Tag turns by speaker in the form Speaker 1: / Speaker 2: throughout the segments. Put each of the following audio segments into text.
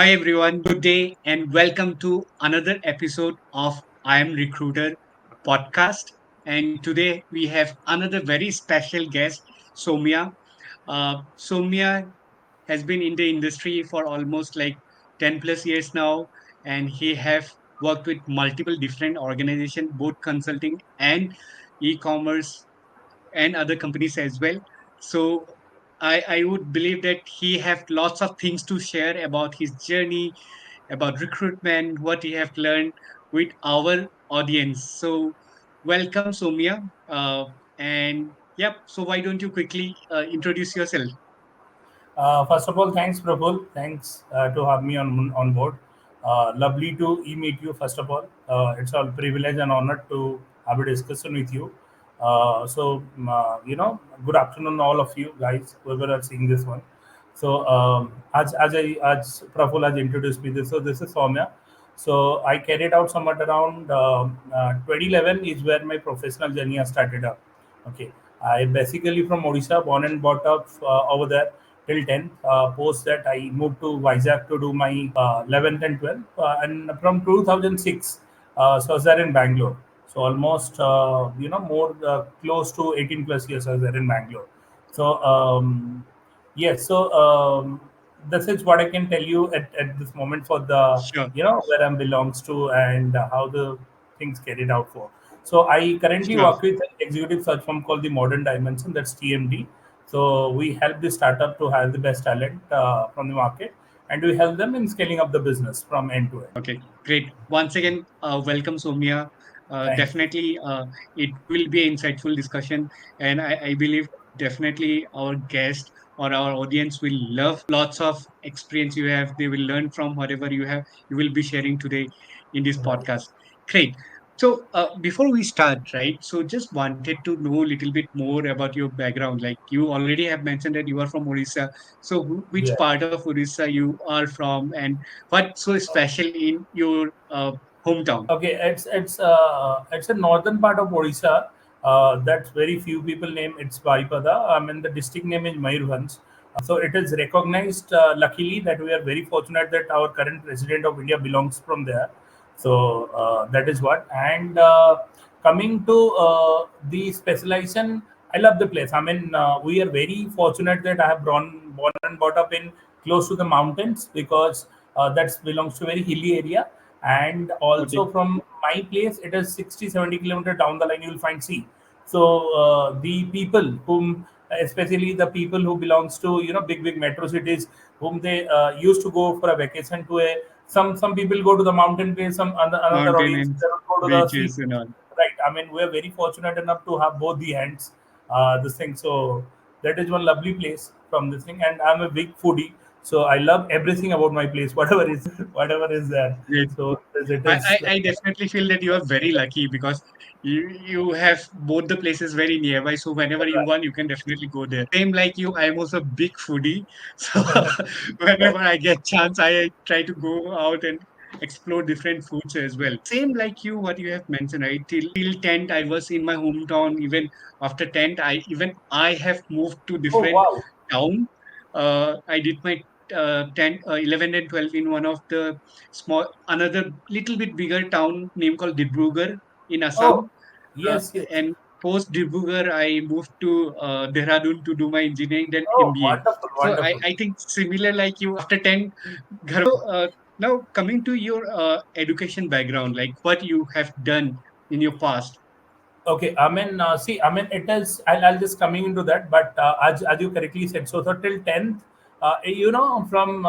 Speaker 1: Hi everyone, good day and welcome to another episode of I Am Recruiter podcast. And today we have another very special guest, Soumya. Soumya has been in the industry for almost like 10 plus years now, and he have worked with multiple different organizations, both consulting and e-commerce and other companies as well. So I would believe that he have lots of things to share about his journey, about recruitment, what he have learned with our audience. So welcome, Soumya. And yep, so why don't you quickly introduce yourself?
Speaker 2: First of all, thanks, Prabhul. Thanks to have me on board. Lovely to meet you. First of all, it's a privilege and honor to have a discussion with you. Good afternoon, all of you guys, whoever are seeing this one. As Prabhul has introduced me, this is Soumya. So I carried out somewhat around 2011 is where my professional journey has started up. Okay, I basically from Odisha, born and brought up over there till 10th. Post that, I moved to Vizag to do my 11th and 12th. And from 2006, so I was there in Bangalore. So almost, more close to 18 plus years I was there in Bangalore. So, yes, so this is what I can tell you at this moment for the,
Speaker 1: Sure,
Speaker 2: where I belongs to and how the things carried out for. So I currently
Speaker 1: sure.
Speaker 2: work with an executive search firm called the Modern Dimension, that's TMD. So we help the startup to hire the best talent from the market, and we help them in scaling up the business from end to end.
Speaker 1: Okay, great. Once again, welcome, Soumya.
Speaker 2: Thank you.
Speaker 1: Definitely, it will be an insightful discussion, and I believe definitely our guest or our audience will love lots of experience you have. They will learn from whatever you will be sharing today in this
Speaker 2: Right.
Speaker 1: podcast. Great. So, before we start, right? So, just wanted to know a little bit more about your background. Like you already have mentioned that you are from Orissa. So, which
Speaker 2: Yeah.
Speaker 1: part of Orissa you are from, and what's so special in your hometown?
Speaker 2: Okay, it's a northern part of Odisha. That very few people name it's Baripada. I mean the district name is Mayurbhanj. So it is recognized. Luckily, that we are very fortunate that our current president of India belongs from there. So that is what. And coming to the specialization, I love the place. I mean, we are very fortunate that I have born and brought up in close to the mountains because that belongs to a very hilly area, and
Speaker 1: Okay,
Speaker 2: also from my place it is 60-70 kilometers down the line you will find sea. So the people whom, especially the people who belongs to big metro cities, whom they used to go for a vacation to a, some people go to the mountain place, some another
Speaker 1: mountain
Speaker 2: audience
Speaker 1: and
Speaker 2: they will go to the sea.
Speaker 1: beaches and all.
Speaker 2: Right, I mean we are very fortunate enough to have both the hands, this thing. So that is one lovely place from this thing, and I'm a big foodie, so I love everything about my place, whatever is there.
Speaker 1: Great.
Speaker 2: So it
Speaker 1: I,
Speaker 2: is
Speaker 1: I, I definitely feel that you are very lucky because you have both the places very nearby. So whenever you
Speaker 2: right.
Speaker 1: want, you can definitely go there. Same like you, I'm also a big foodie. So whenever I get chance, I try to go out and explore different foods as well. Same like you, what you have mentioned, right? Till 10th, I was in my hometown. Even after 10th, I have moved to
Speaker 2: Oh
Speaker 1: different
Speaker 2: wow.
Speaker 1: town. I did my 10, 11 and 12 in one of the another little bit bigger town named called Dibrugarh in
Speaker 2: Oh
Speaker 1: Assam.
Speaker 2: yes, yes.
Speaker 1: And post Dibrugarh, I moved to Dehradun to do my engineering, then
Speaker 2: Oh,
Speaker 1: MBA.
Speaker 2: wonderful,
Speaker 1: So
Speaker 2: wonderful.
Speaker 1: I think similar like you after 10, so, now coming to your education background, like what you have done in your past.
Speaker 2: Okay, I mean, see, I mean, it is. I'll just coming into that, but as you correctly said, so till 10th, from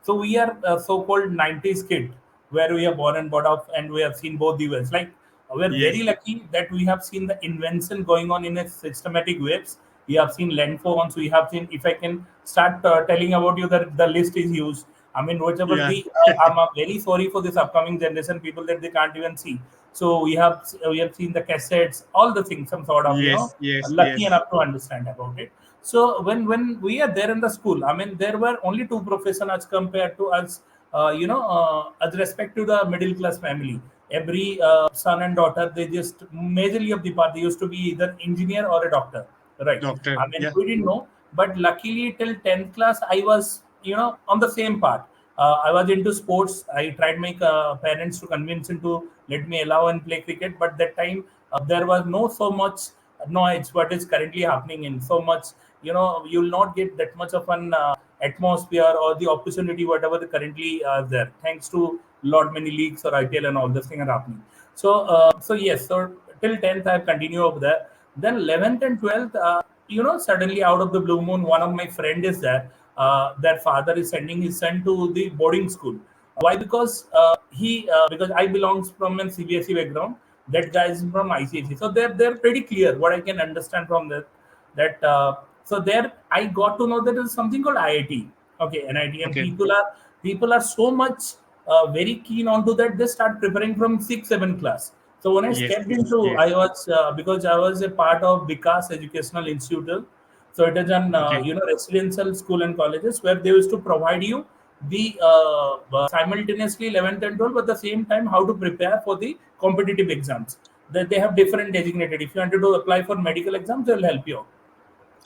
Speaker 2: so we are so-called 90s kid, where we are born and brought up, and we have seen both the ways. Like we are very
Speaker 1: Yes,
Speaker 2: lucky that we have seen the invention going on in a systematic waves. We have seen land phones. We have seen. If I can start telling about you that the list is used. I mean, whatever
Speaker 1: yeah,
Speaker 2: the I'm very sorry for this upcoming generation people that they can't even see. So we have seen the cassettes, all the things, some sort of
Speaker 1: yes, yes,
Speaker 2: lucky
Speaker 1: yes.
Speaker 2: enough to understand about it. So when we are there in the school, I mean there were only two professions as compared to us, as respect to the middle class family. Every son and daughter, they just majorly of the part they used to be either engineer or a doctor, right?
Speaker 1: Doctor,
Speaker 2: I mean
Speaker 1: yeah,
Speaker 2: we didn't know, but luckily till 10th class I was on the same part. I was into sports. I tried my parents to convince him to let me allow and play cricket, but that time there was no so much noise what is currently happening in so much. You'll not get that much of an atmosphere or the opportunity whatever the currently there. Thanks to lot many leagues or IPL and all this thing are happening. So yes, so till 10th I continue over there. Then 11th and 12th, suddenly out of the blue moon, one of my friend is there. Their father is sending his son to the boarding school. Why? Because he because I belongs from a CBSE background. That guy is from ICSE, so they're pretty clear. What I can understand from that so there I got to know that there is something called IIT. Okay, NIT, and
Speaker 1: Okay.
Speaker 2: people are so much very keen onto that. They start preparing from 6 7 class. So when I
Speaker 1: Yes.
Speaker 2: stepped into,
Speaker 1: Yes.
Speaker 2: I was because I was a part of Vikas Educational Institute. So it is an
Speaker 1: Okay.
Speaker 2: residential school and colleges where they used to provide you the simultaneously 11th and 12th, but at the same time how to prepare for the competitive exams. That they have different designated. If you want to apply for medical exams, they will help you.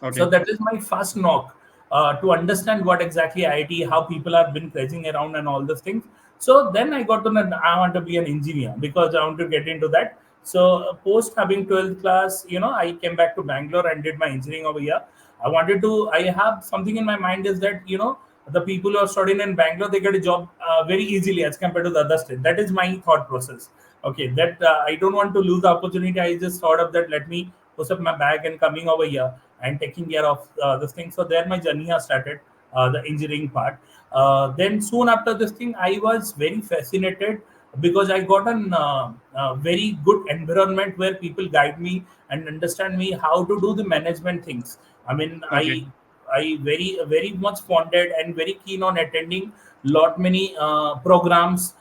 Speaker 2: So
Speaker 1: Okay.
Speaker 2: that is my first knock to understand what exactly IT, how people have been pressing around and all those things. So then I got to know I want to be an engineer because I want to get into that. So post having 12th class, I came back to Bangalore and did my engineering over here. I have something in my mind is that, the people who are studying in Bangalore, they get a job very easily as compared to the other state. That is my thought process. Okay, that I don't want to lose the opportunity. I just thought of that. Let me push up my bag and coming over here and taking care of this thing. So there my journey has started, the engineering part. Then soon after this thing, I was very fascinated because I got an very good environment where people guide me and understand me how to do the management things. I mean,
Speaker 1: Okay.
Speaker 2: I very much fonded and very keen on attending lot many programs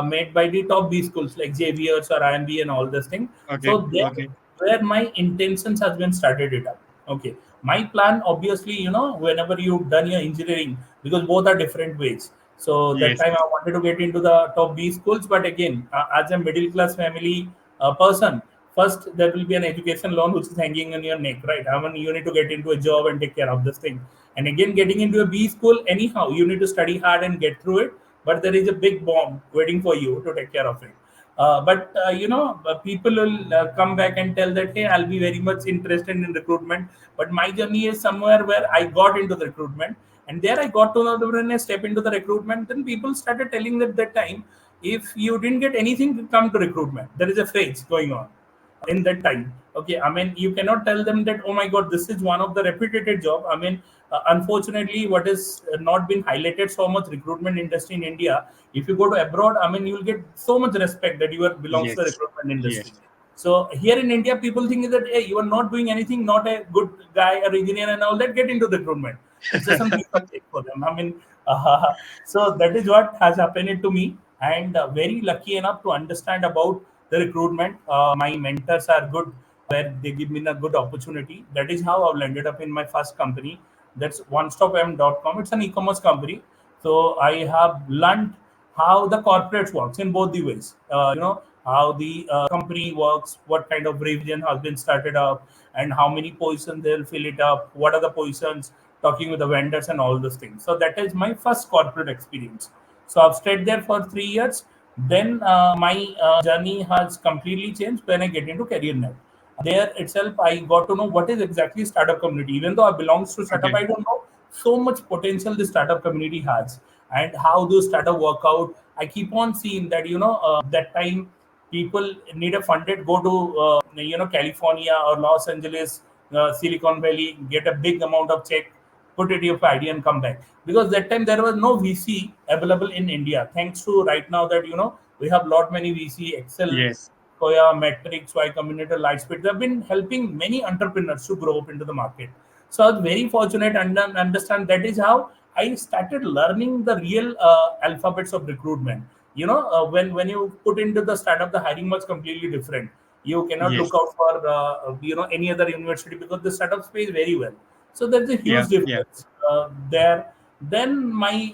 Speaker 2: made by the top B schools like JVers or IMB and all this thing.
Speaker 1: Okay.
Speaker 2: So there
Speaker 1: Okay.
Speaker 2: where my intentions has been started it up. Okay, my plan obviously, whenever you've done your engineering, because both are different ways. So that
Speaker 1: Yes.
Speaker 2: time I wanted to get into the top B schools, but again, as a middle class family person, first there will be an education loan which is hanging on your neck, right? I mean, you need to get into a job and take care of this thing. And again, getting into a B school, anyhow, you need to study hard and get through it. But there is a big bomb waiting for you to take care of it. But people will come back and tell that, hey, I'll be very much interested in recruitment. But my journey is somewhere where I got into the recruitment, and there I got to know that when I step into the recruitment, then people started telling that time, if you didn't get anything, come to recruitment. There is a phrase going on in that time. Okay, I mean, you cannot tell them that, oh my god, this is one of the reputed job. I mean, unfortunately, what is not been highlighted so much recruitment industry in India. If you go to abroad, I mean, you will get so much respect that you are belongs to the
Speaker 1: Yes.
Speaker 2: recruitment industry.
Speaker 1: Yes.
Speaker 2: So here in India, people think that, hey, you are not doing anything, not a good guy or engineer and all that, get into recruitment. It's just some piece of cake for them. I mean, so that is what has happened to me, and very lucky enough to understand about the recruitment. My mentors are good, where they give me a good opportunity. That is how I've landed up in my first company. That's onestopm.com. It's an e-commerce company. So I have learned how the corporates works in both the ways. How the company works, what kind of revision has been started up, and how many positions they'll fill it up. What are the positions? Talking with the vendors and all those things. So that is my first corporate experience. So I've stayed there for 3 years. Then my journey has completely changed when I get into CareerNet. There itself, I got to know what is exactly startup community. Even though I belongs to startup,
Speaker 1: Okay.
Speaker 2: I don't know so much potential the startup community has and how those startup work out. I keep on seeing that that time people need a funded go to California or Los Angeles, Silicon Valley, get a big amount of check, put it your idea and come back, because that time there was no VC available in India. Thanks to right now that we have lot many VC, Excel,
Speaker 1: Yes.
Speaker 2: Koya, Matrix, Y Combinator, Lightspeed. They've been helping many entrepreneurs to grow up into the market. So I was very fortunate and understand that is how I started learning the real alphabets of recruitment. When you put into the startup, the hiring was completely different. You cannot
Speaker 1: Yes.
Speaker 2: look out for any other university because the startup pays very well. So there's a
Speaker 1: Yeah.
Speaker 2: huge
Speaker 1: Yeah.
Speaker 2: difference there. Then my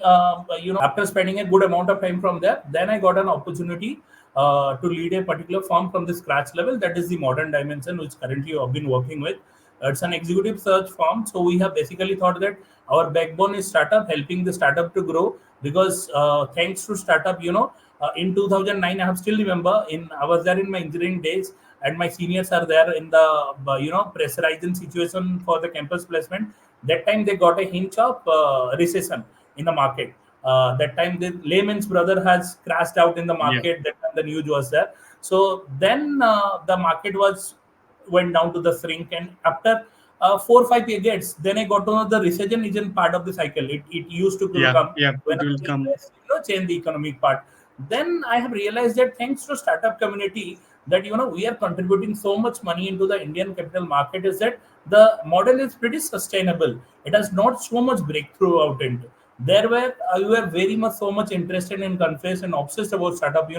Speaker 2: after spending a good amount of time from there, then I got an opportunity to lead a particular firm from the scratch level. That is the modern dimension, which currently I've been working with. It's an executive search firm. So we have basically thought that our backbone is startup, helping the startup to grow. Because thanks to startup, in 2009, I have still remember I was there in my engineering days, and my seniors are there in the pressurizing situation for the campus placement. That time they got a hint of recession in the market. That time the Lehman's brother has crashed out in the
Speaker 1: Yeah,
Speaker 2: market. That time the news was there. So then the market was went down to the shrink, and after 4 or 5 years, then I got to know the recession isn't part of the cycle. It used to
Speaker 1: yeah,
Speaker 2: come
Speaker 1: yeah. It
Speaker 2: whenever
Speaker 1: will
Speaker 2: the
Speaker 1: come.
Speaker 2: US change the economic part. Then I have realized that thanks to startup community, that we are contributing so much money into the Indian capital market, is that the model is pretty sustainable. It has not so much breakthrough out into. There were you were very much so much interested and confessed and obsessed about startup.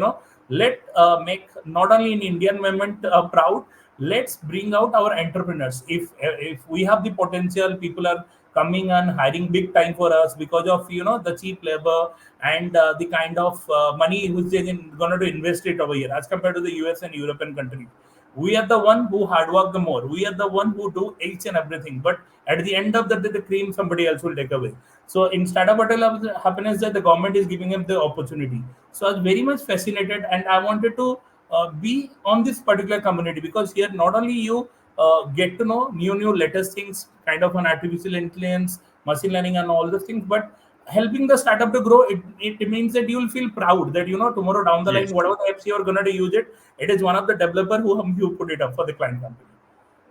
Speaker 2: Let make not only in Indian movement proud. Let's bring out our entrepreneurs. If we have the potential, people are coming and hiring big time for us because of the cheap labor and the kind of money which they're going to invest it over here as compared to the US and European countries. We are the one who hard work the more. We are the one who do each and everything. But at the end of the day, the cream somebody else will take away. So in startup hotel happiness that the government is giving them the opportunity. So I was very much fascinated, and I wanted to be on this particular community, because here not only you get to know new latest things, kind of an artificial intelligence, machine learning, and all those things, but helping the startup to grow, it means that you will feel proud that tomorrow down the line,
Speaker 1: Yes.
Speaker 2: whatever the apps you are going to use it, it is one of the developer who you put it up for the client company.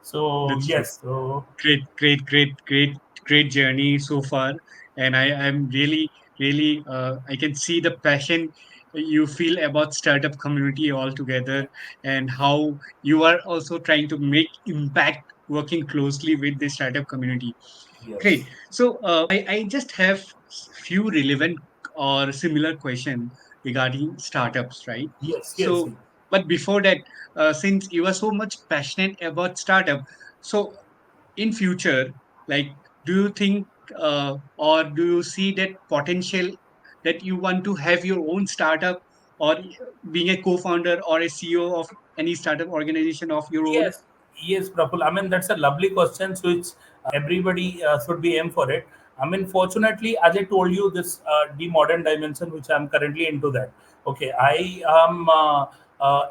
Speaker 2: So
Speaker 1: That's true.
Speaker 2: yes, so
Speaker 1: Great, great, great, great, great journey so far. And I'm really, really, I can see the passion you feel about startup community altogether, and how you are also trying to make impact working closely with the startup community.
Speaker 2: yes,
Speaker 1: Great. So I just have few relevant or similar question regarding startups, right?
Speaker 2: yes, yes,
Speaker 1: So, but before that, since you are so much passionate about startup, so in future, like, do you think or do you see that potential that you want to have your own startup, or being a co-founder or a CEO of any startup organization of your own?
Speaker 2: yes, yes, Praful. I mean, that's a lovely question, which everybody should be aim for it. I mean, fortunately, as I told you, this the modern dimension, which I'm currently into that. Okay, I am.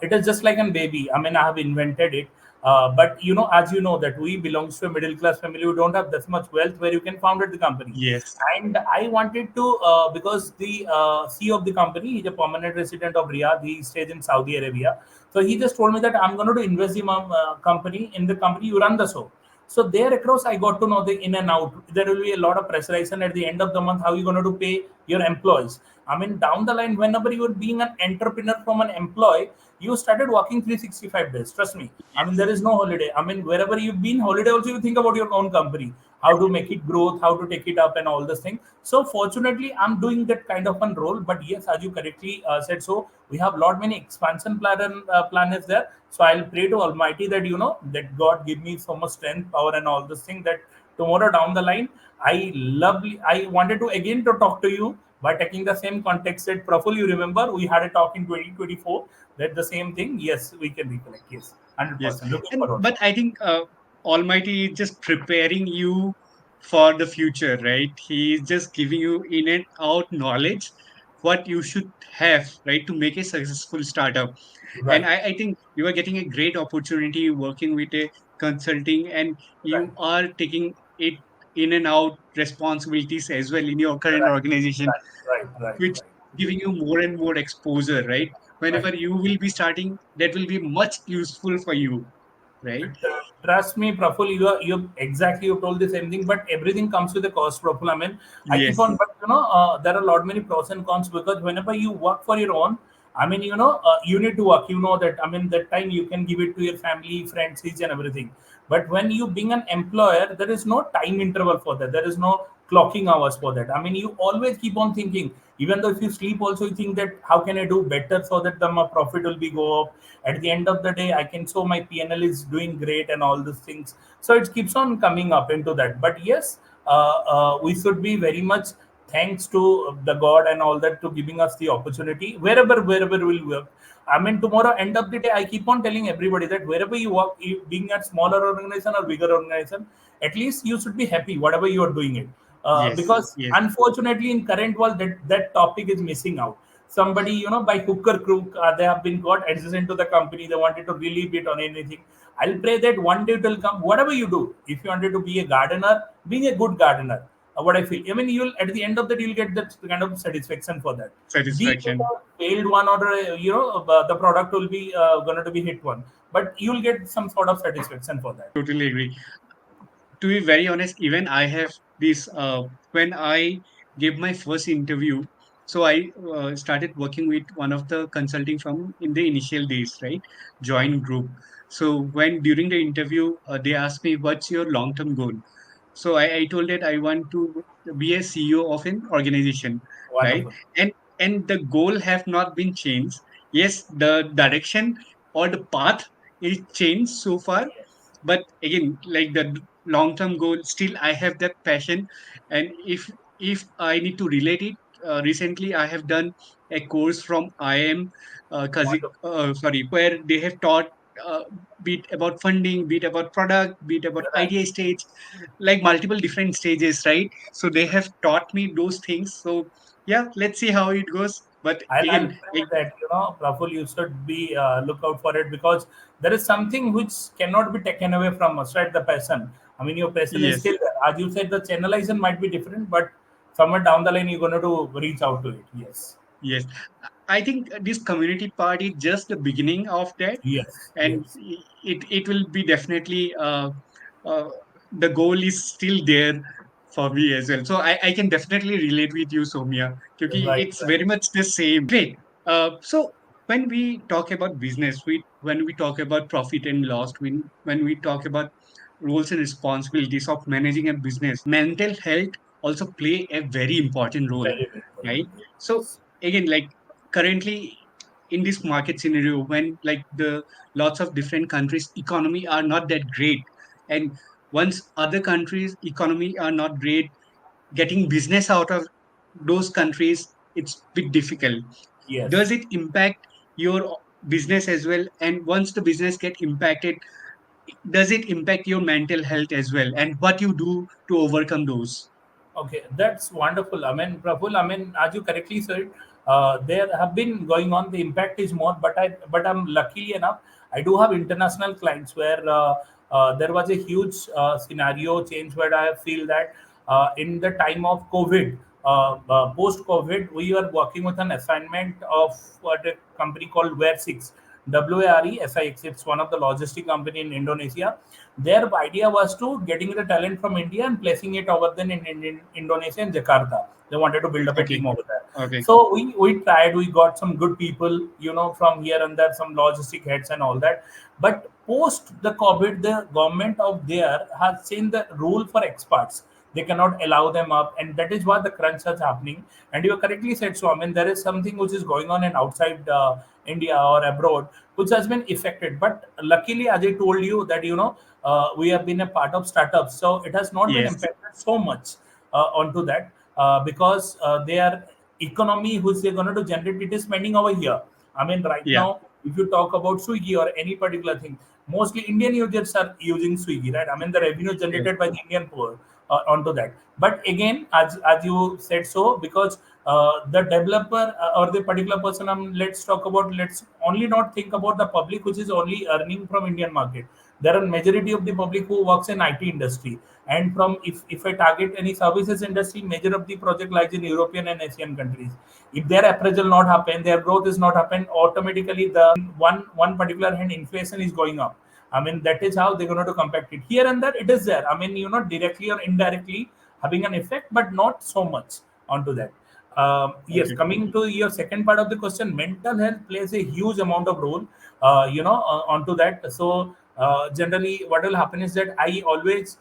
Speaker 2: It is just like a baby. I mean, I have invented it. But as you know, that we belongs to a middle class family who don't have that much wealth where you can found the company.
Speaker 1: Yes.
Speaker 2: And I wanted to, because the CEO of the company, he's a permanent resident of Riyadh. He stays in Saudi Arabia. So he just told me that I'm going to invest in my company, in the company you run the show. So there across, I got to know the in and out. There will be a lot of pressurization at the end of the month. How you going to pay your employees? I mean, down the line, whenever you are being an entrepreneur from an employee, you started working 365 days. Trust me. I mean, there is no holiday. I mean, wherever you've been holiday, also you think about your own company, how to make it growth, how to take it up, and all this thing. So fortunately, I'm doing that kind of a role. But yes, as you correctly said, so we have lot many expansion plan is there. So I'll pray to Almighty that that God give me so much strength, power, and all this thing, that tomorrow down the line, I wanted to again to talk to you by taking the same context that Praful, you remember we had a talk in 2024, that the same thing. Yes, we can recollect. Yes,
Speaker 1: Yes.
Speaker 2: 100%. Looking
Speaker 1: And
Speaker 2: forward
Speaker 1: but
Speaker 2: for.
Speaker 1: I think Almighty is just preparing you for the future, right? He is just giving you in and out knowledge what you should have, right, to make a successful startup. And
Speaker 2: Right,
Speaker 1: I think you are getting a great opportunity working with a consulting, and
Speaker 2: right,
Speaker 1: you are taking it in and out responsibilities as well in your current
Speaker 2: right,
Speaker 1: organization,
Speaker 2: right, right, right,
Speaker 1: which
Speaker 2: right,
Speaker 1: giving you more and more exposure, right?
Speaker 2: right.
Speaker 1: Whenever you will be starting, that will be much useful for you, right?
Speaker 2: Trust me, Praful, you exactly you told the same thing, but everything comes with a cost, Praful. I mean, I keep
Speaker 1: Yes,
Speaker 2: on, but there are a lot many pros and cons, because whenever you work for your own, I mean, you need to work. You know that. I mean, that time you can give it to your family, friends, each and everything. But when you being an employer, there is no time interval for that. There is no clocking hours for that. I mean, you always keep on thinking. Even though if you sleep, also you think that how can I do better so that my profit will be go up. At the end of the day, I can show my PNL is doing great and all these things. So it keeps on coming up into that. But yes, we should be very much thanks to the god and all that to giving us the opportunity wherever we'll work. I mean, tomorrow end of the day, I keep on telling everybody that wherever you work, being at smaller organization or bigger organization, at least you should be happy whatever you are doing it.
Speaker 1: Yes,
Speaker 2: Because
Speaker 1: yes,
Speaker 2: unfortunately in current world that topic is missing out. Somebody, by hook or crook, they have been got adjacent to the company, they wanted to relieve it on anything. I'll pray that one day it will come. Whatever you do, if you wanted to be a gardener, being a good gardener, what I feel, I mean, you'll at the end of that you'll get that kind of satisfaction for that. Be it
Speaker 1: satisfaction.
Speaker 2: a failed one or the product will be going to be hit one, but you'll get some sort of satisfaction for that.
Speaker 1: Totally agree. To be very honest, even I have this. When I gave my first interview, so I started working with one of the consulting firm in the initial days, right? Join group. So when during the interview, they asked me, "What's your long-term goal?" So I told that I want to be a CEO of an organization, right?
Speaker 2: Wonderful.
Speaker 1: And the goal have not been changed. Yes, the direction or the path is changed so far,
Speaker 2: Yes.
Speaker 1: but again, like the long term goal, still I have that passion. And if I need to relate it, recently I have done a course from IIM,
Speaker 2: Wonderful.
Speaker 1: sorry, where they have taught, uh, bit about funding, bit about product, bit about
Speaker 2: Right.
Speaker 1: idea stage, like multiple different stages, right? So they have taught me those things. So yeah, let's see how it goes. But
Speaker 2: I'll
Speaker 1: again,
Speaker 2: pray that Praful, you should be look out for it, because there is something which cannot be taken away from us, right? The passion. I mean, your passion is
Speaker 1: yes.
Speaker 2: still there. As you said, the channelization might be different, but somewhere down the line you're going to reach out to it. Yes.
Speaker 1: Yes, I think this community part is just the beginning of that,
Speaker 2: Yes.
Speaker 1: and
Speaker 2: Yes.
Speaker 1: it will be definitely, uh, the goal is still there for me as well. So I can definitely relate with you, Soumya, because
Speaker 2: Right.
Speaker 1: it's
Speaker 2: Right.
Speaker 1: very much the same. Great. So when we talk about business, when we talk about profit and loss, when we talk about roles and responsibilities of managing a business, mental health also play a very important role,
Speaker 2: Very, very
Speaker 1: right?
Speaker 2: important.
Speaker 1: So
Speaker 2: Yes.
Speaker 1: again, like currently in this market scenario, when like the lots of different countries economy are not that great, and once other countries economy are not great, getting business out of those countries, it's bit difficult. Does
Speaker 2: Yes.
Speaker 1: it impact your business as well? And once the business get impacted, does it impact your mental health as well, and what you do to overcome those?
Speaker 2: Okay, that's wonderful. I mean, Praful, I mean, as you correctly said, there have been going on. The impact is more, but I'm lucky enough. I do have international clients where there was a huge scenario change where I feel that in the time of COVID, post COVID, we were working with an assignment of what a company called Ware6, WARESIX. It's one of the logistic company in Indonesia. Their idea was to getting the talent from India and placing it over then in Indonesia and Jakarta. They wanted to build up a
Speaker 1: Okay,
Speaker 2: team over there.
Speaker 1: okay,
Speaker 2: So we tried. We got some good people, from here and there, some logistic heads and all that. But post the COVID, the government of there has changed the rule for expats. They cannot allow them up, and that is why the crunch is happening. And you correctly said so. I mean, there is something which is going on in outside India or abroad, which has been affected. But luckily, as I told you, that we have been a part of startups, so it has not been
Speaker 1: yes,
Speaker 2: impacted so much onto that, because their economy which they're going to generate, it is spending over here. I mean, right
Speaker 1: yeah,
Speaker 2: now, if you talk about Swiggy or any particular thing, mostly Indian users are using Swiggy, right? I mean, the revenue
Speaker 1: yes,
Speaker 2: generated by the Indian poor onto that. But again, as you said so, because the developer or the particular person, let's talk about, let's only not think about the public which is only earning from Indian market. There are majority of the public who works in IT industry, and from, if I target any services industry, major of the project lies in European and Asian countries. If their appraisal not happen, their growth is not happen, automatically the one particular hand inflation is going up. I mean, that is how they're going to compact it. Here and there, it is there. I mean, directly or indirectly having an effect, but not so much onto that. Yes,
Speaker 1: okay,
Speaker 2: coming to your second part of the question, mental health plays a huge amount of role, onto that. So generally, what will happen is that I always,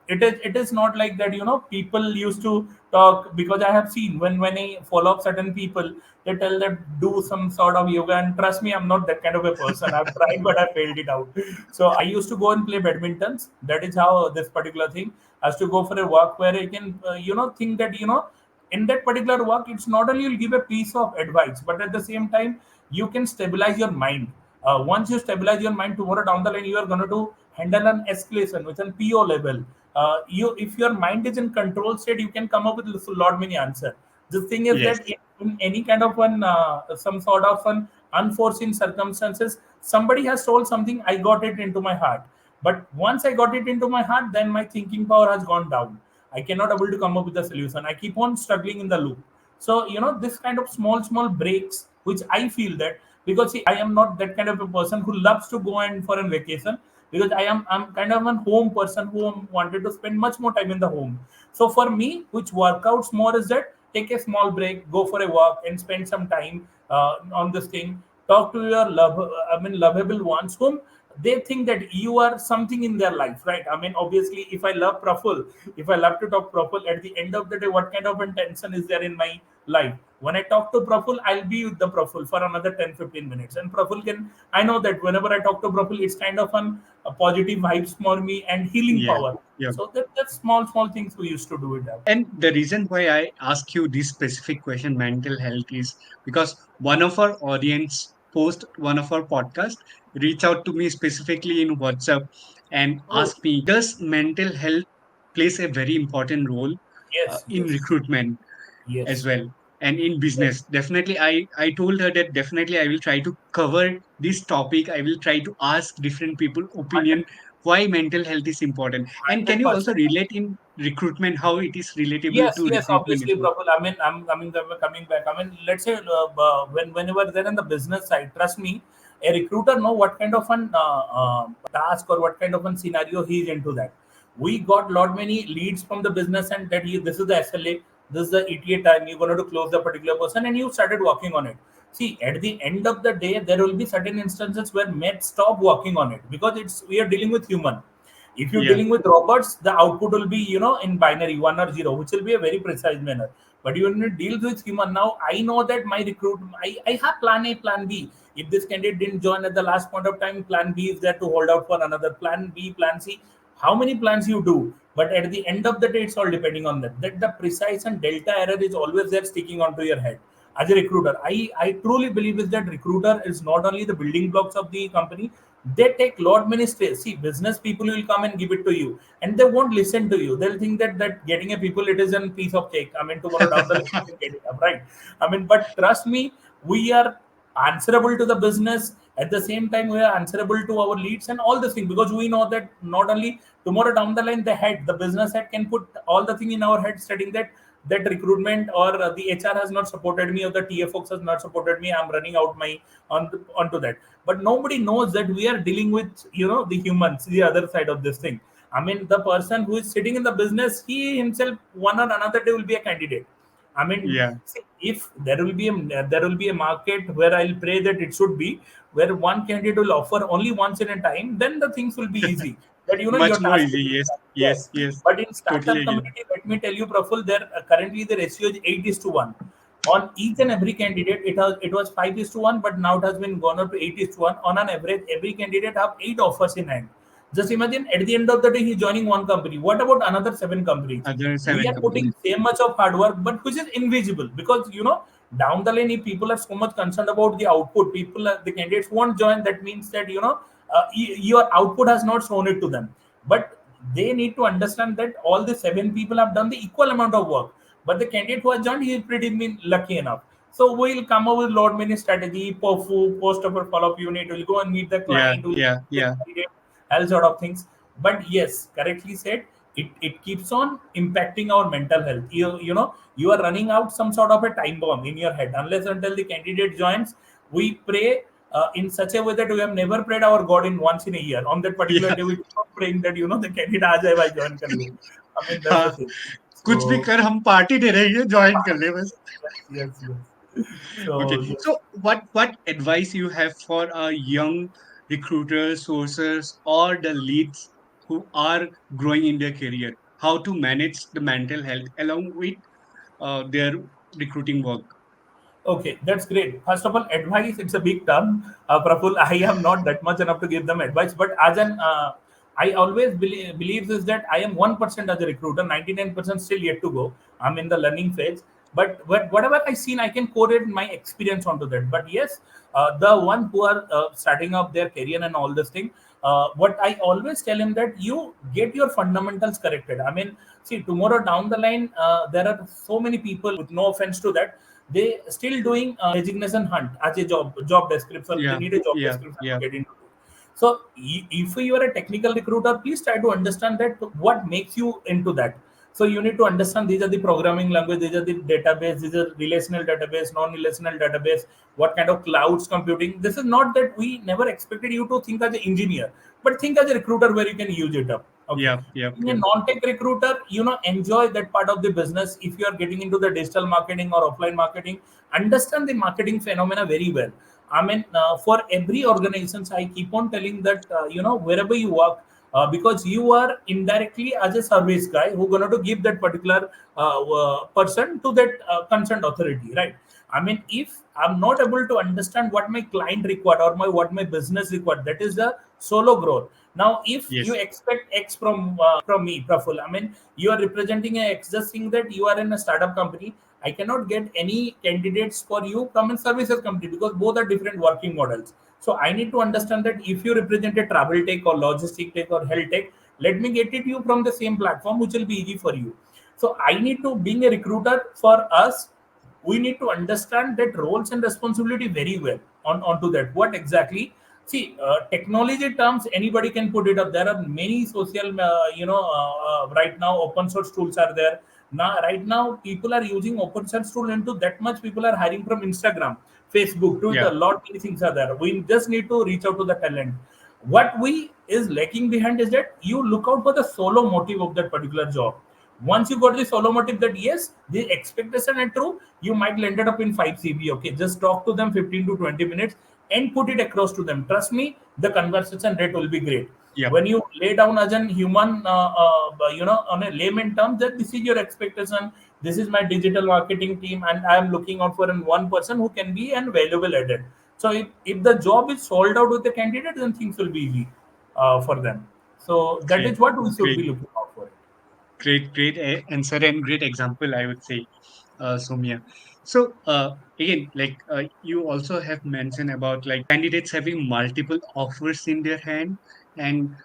Speaker 2: it is not like that. People used to talk, because I have seen when I follow up certain people, they tell them do some sort of yoga, and trust me, I'm not that kind of a person. I've tried, but I failed it out. So I used to go and play badmintons. That is how this particular thing has to go for a walk, where I can think that in that particular work, it's not only you'll give a piece of advice, but at the same time you can stabilize your mind. Once you stabilize your mind, tomorrow down the line you are going to handle an escalation with an PO level. You, if your mind is in control state, you can come up with a lot many answer. The thing is
Speaker 1: Yes.
Speaker 2: that in any kind of one some sort of an unforeseen circumstances, somebody has told something, I got it into my heart. But once I got it into my heart, then my thinking power has gone down. I cannot able to come up with a solution. I keep on struggling in the loop. So this kind of small breaks, which I feel that, because see, I am not that kind of a person who loves to go and for a vacation, because I'm kind of a home person who wanted to spend much more time in the home. So for me, which workouts more is that take a small break, go for a walk, and spend some time on this thing. Talk to your lovable ones whom they think that you are something in their life, right? I mean, obviously, if I love Praful, if I love to talk Praful, at the end of the day, what kind of intention is there in my life? When I talk to Praful, I'll be with the Praful for another 10-15 minutes. And Praful can, I know that whenever I talk to Praful, it's kind of a positive vibes for me and healing
Speaker 1: Yeah.
Speaker 2: power.
Speaker 1: Yeah.
Speaker 2: So that's small things we used to do it.
Speaker 1: And the reason why I ask you this specific question, mental health, is because one of our audience post one of our podcast reach out to me specifically in WhatsApp and
Speaker 2: Oh,
Speaker 1: ask me, does mental health plays a very important role
Speaker 2: yes,
Speaker 1: in
Speaker 2: yes,
Speaker 1: recruitment as
Speaker 2: yes.
Speaker 1: well and in
Speaker 2: Yes.
Speaker 1: business? Definitely, I told her that definitely I will try to cover this topic. I will try to ask different people opinion
Speaker 2: 100,
Speaker 1: why mental health is important. And can you also
Speaker 2: 100%.
Speaker 1: relate in recruitment how it is relatable
Speaker 2: Yes,
Speaker 1: to
Speaker 2: yes,
Speaker 1: recruitment as
Speaker 2: obviously,
Speaker 1: well?
Speaker 2: Prabhul. I mean, I'm coming back. I mean, let's say whenever they're in the business side, trust me, a recruiter know what kind of an task or what kind of an scenario he's into that. We got lot many leads from the business, and that this is the SLA, this is the ETA time. You're going to close the particular person, and you started working on it. See, at the end of the day, there will be certain instances where met stop working on it, because it's we are dealing with human. If you're
Speaker 1: Yeah,
Speaker 2: dealing with robots, the output will be, in binary, one or zero, which will be a very precise manner. But you when it deals with human, now I know that my I have plan A, plan B. If this candidate didn't join at the last point of time, plan B is there to hold out for another plan B, plan C. How many plans you do? But at the end of the day, it's all depending on that. That the precise and delta error is always there sticking onto your head. As a recruiter, I truly believe is that recruiter is not only the building blocks of the company, they take lot many stress. See, business people will come and give it to you, and they won't listen to you. They'll think that getting a people, it is a piece of cake. I mean, tomorrow down the line you can get it up, right? I mean, but trust me, we are answerable to the business. At the same time, we are answerable to our leads and all this thing, because we know that not only tomorrow down the line, the business head can put all the thing in our head, stating that recruitment or the HR has not supported me, or the TA folks has not supported me. I'm running out my onto that. But nobody knows that we are dealing with the humans, the other side of this thing. I mean, the person who is sitting in the business, he himself one or another day will be a candidate. I mean,
Speaker 1: yeah.
Speaker 2: see, if there will be a market where I'll pray that it should be, where one candidate will offer only once in a time, then the things will be easy. That your
Speaker 1: Much more
Speaker 2: task will
Speaker 1: easy.
Speaker 2: be
Speaker 1: Yes,
Speaker 2: done.
Speaker 1: yes,
Speaker 2: Yes,
Speaker 1: yes.
Speaker 2: but in
Speaker 1: Totally
Speaker 2: startup
Speaker 1: agree.
Speaker 2: community, let me tell you, Praful, there currently the ratio is 8:1. On each and every candidate, it was 5:1, but now it has been gone up to 8:1. On an average, every candidate have 8 offers in hand. Just imagine at the end of the day, he's joining one company. What about another 7 companies?
Speaker 1: Other
Speaker 2: We
Speaker 1: seven
Speaker 2: are putting
Speaker 1: companies.
Speaker 2: same much of hard work, but which is invisible, because down the line, if people are so much concerned about the output, the candidates won't join. That means that your output has not shown it to them. But they need to understand that all the 7 people have done the equal amount of work, but the candidate who has joined, he is pretty mean lucky enough. So we'll come up with lot many strategy, POFU, post of a follow-up unit. We'll go and meet the
Speaker 1: Yeah,
Speaker 2: client, we'll
Speaker 1: yeah,
Speaker 2: meet the
Speaker 1: yeah,
Speaker 2: candidate, all sort of things. But yes, correctly said, it keeps on impacting our mental health. You are running out some sort of a time bomb in your head. Unless until the candidate joins, we pray in such a way that we have never prayed our God in once in a year. On that particular
Speaker 1: yeah.
Speaker 2: day, we keep on praying that the candidate आ जाए भाई join कर ले. I mean, that's the
Speaker 1: हाँ,
Speaker 2: thing.
Speaker 1: कुछ भी
Speaker 2: So
Speaker 1: कर हम party दे रहे हैं ज्वाइन कर ले बस.
Speaker 2: yes.
Speaker 1: Okay,
Speaker 2: So yes.
Speaker 1: so what advice you have for young recruiters, sources, or the leads who are growing in their career? How to manage the mental health along with their recruiting work?
Speaker 2: Okay, that's great. First of all, advice, it's a big term. Praful, I am not that much enough to give them advice, but I always believes is that I am 1% as a recruiter, 99% still yet to go. I'm in the learning phase. But whatever I seen, I can correlate my experience onto that. But yes, the one who are starting up their career and all this thing, what I always tell him that you get your fundamentals corrected. I mean, see, tomorrow down the line, there are so many people, with no offense to that, they still doing designation hunt as a job description. They
Speaker 1: Yeah,
Speaker 2: need a job
Speaker 1: yeah,
Speaker 2: description to
Speaker 1: yeah.
Speaker 2: get into it. So if you are a technical recruiter, please try to understand that what makes you into that. So you need to understand these are the programming language, these are the database, these are relational database, non-relational database, what kind of clouds computing. This is not that we never expected you to think as an engineer, but think as a recruiter where you can use it up. Okay.
Speaker 1: Yep, yep,
Speaker 2: Being a
Speaker 1: yep.
Speaker 2: non-tech recruiter, enjoy that part of the business. If you are getting into the digital marketing or offline marketing, understand the marketing phenomena very well. I mean, for every organizations, I keep on telling that wherever you work, because you are indirectly as a service guy who gonna to give that particular person to that concerned authority, right? I mean, if I'm not able to understand what my client required or what my business required, that is the solo growth. Now, if you
Speaker 1: Yes,
Speaker 2: expect X from me, Praful, I mean, you are representing a X, just saying that you are in a startup company. I cannot get any candidates for you from a services company because both are different working models. So I need to understand that if you represent a travel tech or logistic tech or health tech, let me get it you from the same platform, which will be easy for you. So I need to, being a recruiter for us, we need to understand that roles and responsibility very well onto that. What exactly? See, technology terms, anybody can put it up. There are many social, right now, open source tools are there. Now, right now, people are using open source tool into that much. People are hiring from Instagram, Facebook, Twitter.
Speaker 1: yeah,
Speaker 2: Lot many things are there. We just need to reach out to the talent. What we is lacking behind is that you look out for the solo motive of that particular job. Once you got the solo motive that yes, the expectation are true, you might land it up in 5 CV. Okay, just talk to them 15 to 20 minutes and put it across to them. Trust me, the conversation rate will be great.
Speaker 1: yep.
Speaker 2: When you lay down as an human, on a layman term, that this is your expectation. This is my digital marketing team, and I am looking out for one person who can be an valuable added. So if the job is sold out with the candidate, then things will be easy for them. So that
Speaker 1: Great,
Speaker 2: is what we should
Speaker 1: great.
Speaker 2: be looking out for.
Speaker 1: Great answer and great example, I would say, Soumya. So, again, like you also have mentioned about like candidates having multiple offers in their hand, and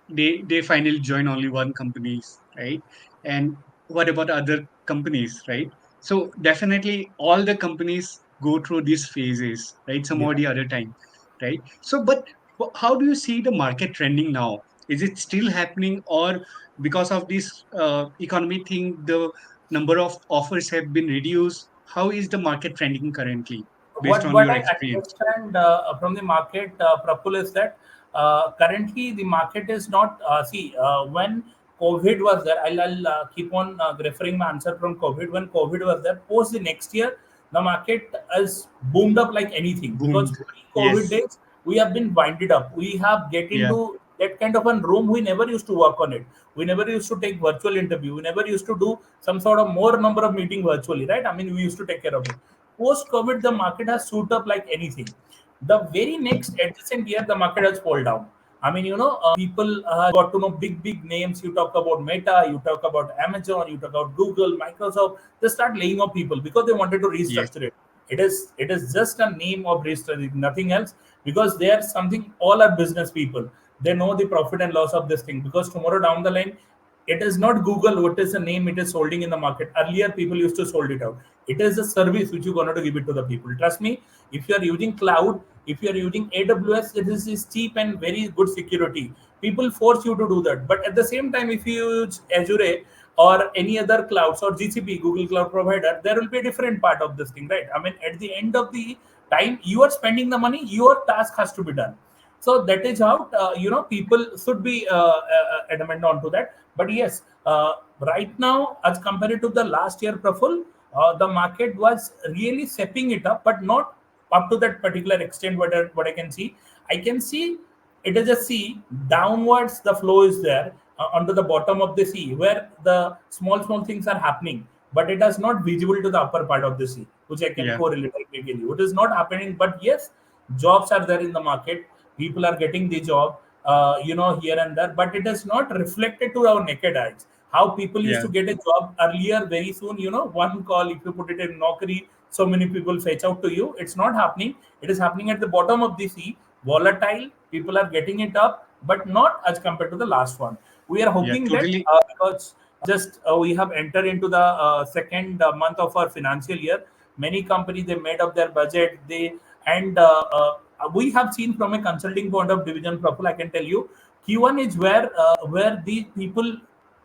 Speaker 1: they finally join only one companies, right? And what about other companies, right? So definitely all the companies go through these phases, right? Some
Speaker 2: Yeah.
Speaker 1: or the other time, right? So, but how do you see the market trending now? Is it still happening, or because of this economy thing, the number of offers have been reduced? How is the market trending currently, based on
Speaker 2: What
Speaker 1: your
Speaker 2: I
Speaker 1: experience?
Speaker 2: understand from the market, Praful, is that currently the market is not. See, when COVID was there, I'll keep on referring my answer from COVID. When COVID was there, post the next year, the market has boomed up like anything because
Speaker 1: Boomed.
Speaker 2: pre-COVID
Speaker 1: Yes.
Speaker 2: days we have been winded up. We have get
Speaker 1: Yeah.
Speaker 2: into that kind of a room. We never used to work on it. We never used to take virtual interview. We never used to do some sort of more number of meeting virtually, right? I mean, we used to take care of it. Post COVID, the market has shoot up like anything. The very next adjacent year, the market has fallen down. I mean, people got to know big names. You talk about Meta, you talk about Amazon, you talk about Google, Microsoft. They start laying off people because they wanted to
Speaker 1: Yes.
Speaker 2: restructure it. It is just a name of restructuring, nothing else. Because they are something. All are business people. They know the profit and loss of this thing. Because tomorrow down the line, it is not Google what is the name it is holding in the market. Earlier, people used to sold it out. It is a service which you're going to give it to the people. Trust me, if you are using cloud, if you are using AWS, it is cheap and very good security. People force you to do that. But at the same time, if you use Azure or any other clouds or GCP, Google Cloud Provider, there will be a different part of this thing, right? I mean, at the end of the time, you are spending the money, your task has to be done. So that is how people should be adamant onto that. But yes, right now as compared to the last year, Praful, the market was really stepping it up, but not up to that particular extent. What I can see, I can see it is a sea downwards. The flow is there onto the bottom of the sea where the small things are happening, but it is not visible to the upper part of the sea, which I can
Speaker 1: Yeah.
Speaker 2: correlate technically. It is not happening, but yes, jobs are there in the market. People are getting the job, here and there, but it is not reflected to our naked eyes. How people used
Speaker 1: Yeah.
Speaker 2: to get a job earlier very soon, one call, if you put it in Naukri, so many people fetch out to you. It's not happening. It is happening at the bottom of the sea, volatile. People are getting it up, but not as compared to the last one. We are
Speaker 1: Yeah.
Speaker 2: hoping that
Speaker 1: Totally.
Speaker 2: because just we have entered into the second month of our financial year. Many companies, they made up their budget. They and We have seen from a consulting point of division profile, I can tell you, Q1 is where the people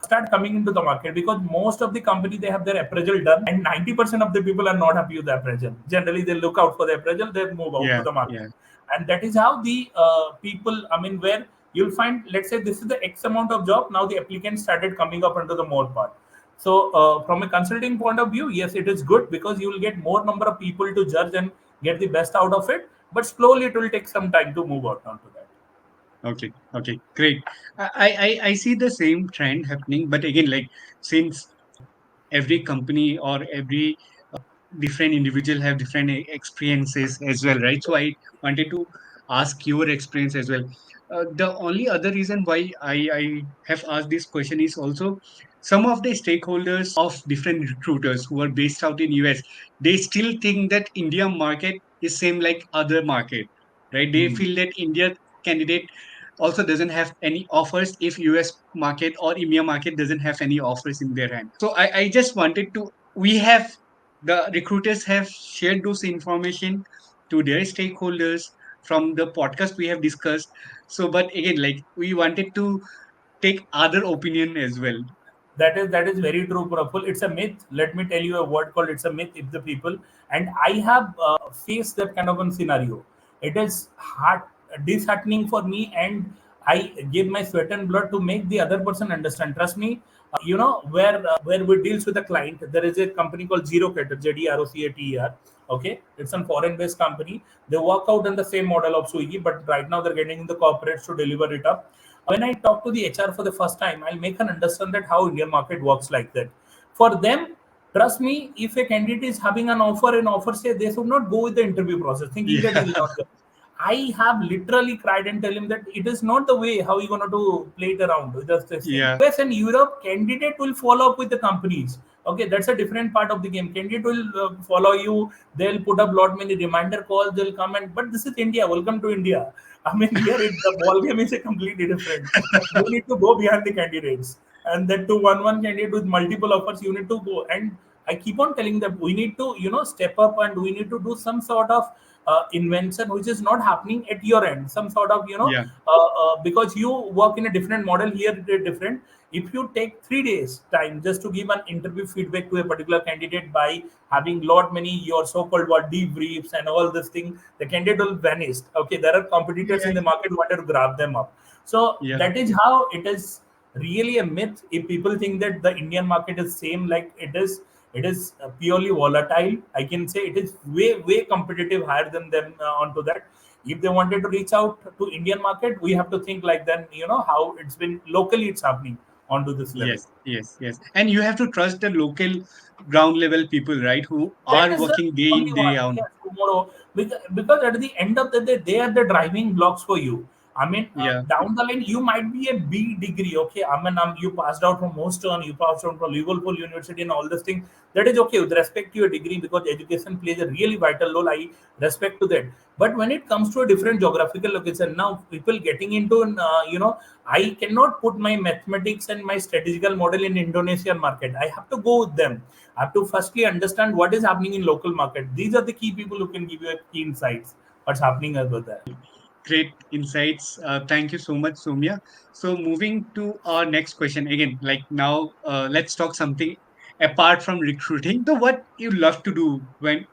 Speaker 2: start coming into the market, because most of the company, they have their appraisal done, and 90% of the people are not happy with the appraisal. Generally, they look out for the appraisal, they move out to
Speaker 1: Yeah.
Speaker 2: the market.
Speaker 1: Yeah.
Speaker 2: And that is how the people, I mean, where you'll find, let's say this is the X amount of job, now the applicants started coming up into the more part. So from a consulting point of view, yes, it is good, because you will get more number of people to judge and get the best out of it, but slowly it will take some time to move out onto that.
Speaker 1: Okay. Okay. Great. I see the same trend happening, but again, like since every company or every different individual have different experiences as well, right? So I wanted to ask your experience as well. The only other reason why I have asked this question is also some of the stakeholders of different recruiters who are based out in US, they still think that India market is same like other market, right? They
Speaker 2: Hmm.
Speaker 1: feel that India candidate also doesn't have any offers if US market or EMEA market doesn't have any offers in their hand. So I just wanted to, we have, the recruiters have shared those information to their stakeholders from the podcast we have discussed. So but again, like we wanted to take other opinion as well.
Speaker 2: That is very true, Praful. It's a myth. Let me tell you a word called it's a myth. If the people, and I have faced that kind of a scenario, it is hard, disheartening for me, and I give my sweat and blood to make the other person understand. Trust me, where we deals with a client, there is a company called Zero Cater, ZEROCATER. Okay, it's a foreign-based company. They work out in the same model of Swiggy, but right now they're getting in the corporates to deliver it up. When I talk to the HR for the first time, I'll make an understand that how Indian market works like that. For them, trust me, if a candidate is having an offer say, they should not go with the interview process, thinking that
Speaker 1: Yeah.
Speaker 2: he'll not get. I have literally cried and tell him that it is not the way how you gonna do play it around. Just this thing.
Speaker 1: Yeah.
Speaker 2: US and Europe, candidate will follow up with the companies. Okay, that's a different part of the game. Candidate will follow you. They'll put up lot many reminder calls. They'll come and, but this is India. Welcome to India. I mean, here the ball game is a completely different. You need to go behind the candidates, and that to one candidate with multiple offers, you need to go. And I keep on telling them we need to step up, and we need to do some sort of invention which is not happening at your end. Some sort of
Speaker 1: Yeah.
Speaker 2: because you work in a different model, here it is different. If you take 3 days time just to give an interview feedback to a particular candidate by having lot many your so-called what debriefs and all this thing, the candidate will vanish. Okay, there are competitors
Speaker 1: Yeah.
Speaker 2: in the market who wanted to grab them up. So
Speaker 1: Yeah.
Speaker 2: that is how it is really a myth. If people think that the Indian market is same like it is purely volatile. I can say it is way competitive, higher than them onto that. If they wanted to reach out to Indian market, we have to think like then how it's been locally it's happening onto this level.
Speaker 1: Yes. Yes. Yes. And you have to trust the local ground level people, right, who
Speaker 2: That
Speaker 1: are
Speaker 2: is the
Speaker 1: working day
Speaker 2: only
Speaker 1: in day
Speaker 2: one.
Speaker 1: out.
Speaker 2: Yes, tomorrow. Because at the end of the day, they are the driving blocks for you. I mean,
Speaker 1: Yeah.
Speaker 2: down the line, you might be a B degree. Okay, I mean, you passed out from Houston, you passed out from Liverpool University, and all this thing. That is okay with respect to your degree, because education plays a really vital role. I respect to that. But when it comes to a different geographical location, now people getting into, I cannot put my mathematics and my statistical model in Indonesian market. I have to go with them. I have to firstly understand what is happening in local market. These are the key people who can give you a key insights what's happening over there.
Speaker 1: Great insights. Thank you so much, Soumya. So moving to our next question again, like now, let's talk something apart from recruiting. So what you love to do when,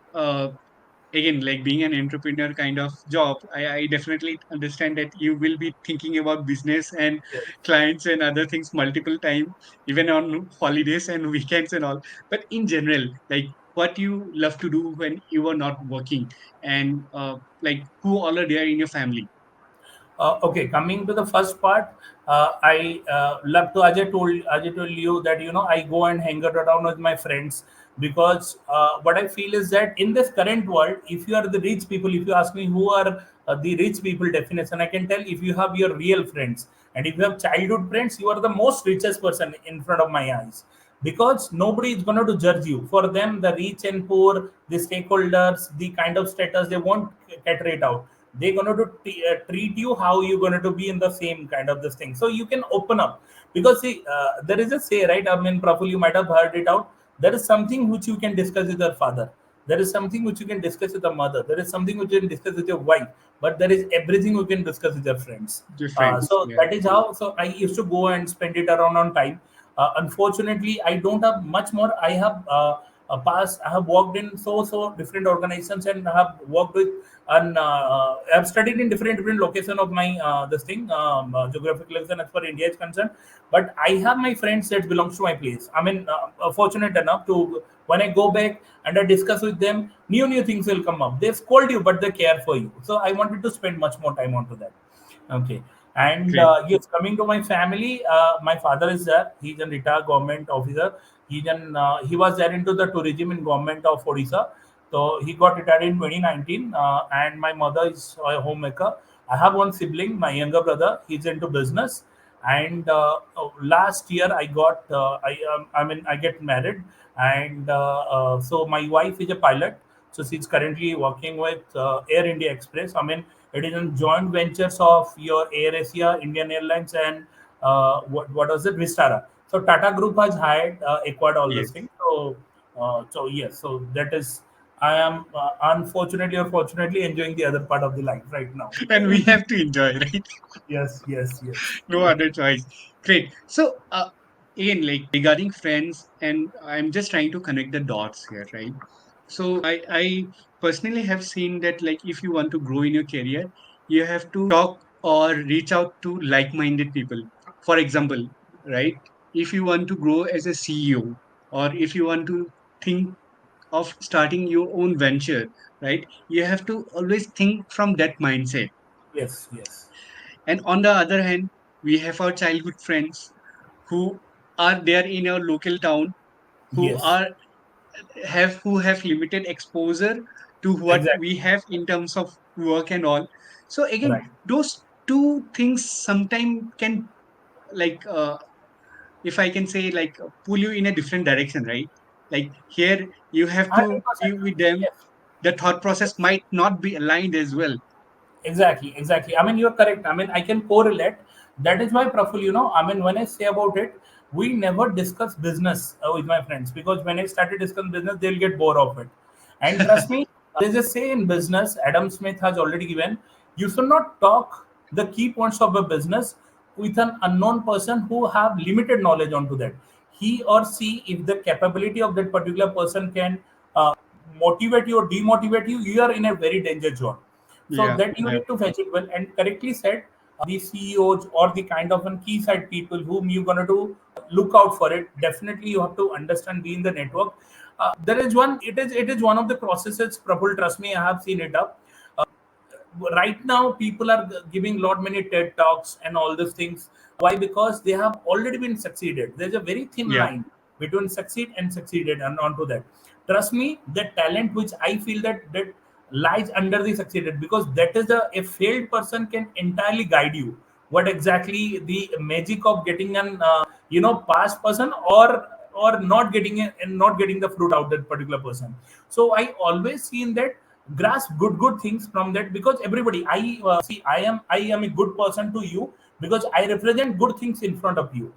Speaker 1: again, like being an entrepreneur kind of job, I definitely understand that you will be thinking about business and
Speaker 2: Yes.
Speaker 1: clients and other things multiple time, even on holidays and weekends and all. But in general, like what you love to do when you are not working, and like who all are there in your family?
Speaker 2: Okay, coming to the first part, I love to. Ajay told you that I go and hang out around with my friends, because what I feel is that in this current world, if you are the rich people, if you ask me who are the rich people definition, I can tell if you have your real friends. And if you have childhood friends, you are the most richest person in front of my eyes, because nobody is going to judge you. For them, the rich and poor, the stakeholders, the kind of status, they won't cater it out. They're going to treat you how you're going to be in the same kind of this thing. So you can open up, because see, there is a say, right? I mean, Praful, you might have heard it out. There is something which you can discuss with your father. There is something which you can discuss with the mother. There is something which you can discuss with your wife. But there is everything you can discuss with your friends.
Speaker 1: Different.
Speaker 2: So
Speaker 1: Yeah.
Speaker 2: that is how. So I used to go and spend it around on time. Unfortunately, I don't have much more. I have past. I have worked in so different organizations, and have worked with, and I've studied in different location of my this thing, geographical location as far India is concerned. But I have my friends that belongs to my place. I mean, fortunate enough to, when I go back and I discuss with them, new things will come up. They scold you, but they care for you. So I wanted to spend much more time onto that. Okay. And
Speaker 1: Great.
Speaker 2: yes, coming to my family, my father is there. He's a retired government officer. He was there into the tourism in government of Odisha. So he got retired in 2019. And my mother is a homemaker. I have one sibling, my younger brother. He's into business. And last year I mean, I get married, and so my wife is a pilot. So she's currently working with Air India Express. I mean, it is in joint ventures of your Air Asia, Indian Airlines, and what was it, Vistara. So Tata Group has hired, acquired all those
Speaker 1: Yes.
Speaker 2: things. So yes, so that is, I am unfortunately or fortunately enjoying the other part of the life right now.
Speaker 1: And we have to enjoy, right?
Speaker 2: Yes, yes, yes.
Speaker 1: No other choice. Great. So, again, like regarding friends, and I'm just trying to connect the dots here, right? So, I personally have seen that, like, if you want to grow in your career, you have to talk or reach out to like-minded people. For example, right? If you want to grow as a CEO, or if you want to think of starting your own venture, right? You have to always think from that mindset.
Speaker 2: Yes, yes,
Speaker 1: And on the other hand, we have our childhood friends who are there in our local town, who
Speaker 2: yes,
Speaker 1: have limited exposure to what
Speaker 2: exactly.
Speaker 1: we have in terms of work and all. So again,
Speaker 2: Right.
Speaker 1: those two things sometimes can, like, if I can say, like, pull you in a different direction, right? Like here you have to
Speaker 2: 100%.
Speaker 1: be with them.
Speaker 2: Yes.
Speaker 1: The thought process
Speaker 2: Yes.
Speaker 1: might not be aligned as well.
Speaker 2: Exactly, exactly. I mean, you're correct. I mean, I can correlate. That is why, Praful, I mean, when I say about it, we never discuss business with my friends, because when I started discussing business, they'll get bored of it. And trust me, there's a say in business, Adam Smith has already given, you should not talk the key points of a business with an unknown person who have limited knowledge onto that. He or she, if the capability of that particular person can motivate you or demotivate you, you are in a very danger zone. So
Speaker 1: Yeah,
Speaker 2: that you
Speaker 1: yeah,
Speaker 2: need to fetch it well. And correctly said, the CEOs or the kind of an key side people whom you're going to look out for it. Definitely, you have to understand, be in the network. There is one. It is one of the processes. Prabhul, trust me, I have seen it up. Right now people are giving lot many TED talks and all these things. Why? Because they have already been succeeded. There's a very thin
Speaker 1: yeah.
Speaker 2: line between succeed and succeeded, and onto that, trust me, the talent which I feel that lies under the succeeded, because that is a failed person can entirely guide you what exactly the magic of getting an past person, or not getting it and not getting the fruit out that particular person. So I always seen that, grasp good things from that, because everybody, I see, I am a good person to you, because I represent good things in front of you.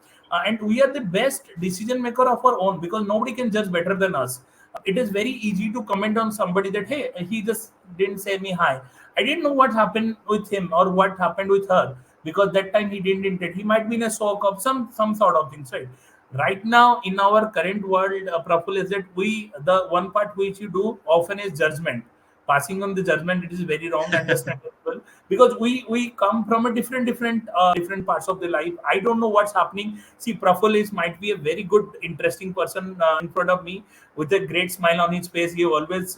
Speaker 2: And we are the best decision maker of our own, because nobody can judge better than us. It is very easy to comment on somebody that, hey, he just didn't say me hi. I didn't know what happened with him or what happened with her, because that time he didn't intend. He might be in a shock of some sort of things, right? Right now in our current world, Praful, is that we, the one part which you do often is judgment. Passing on the judgment, it is very wrong, understandable, because we come from a different parts of the life. I don't know what's happening. See, Praful is might be a very good interesting person in front of me, with a great smile on his face. He always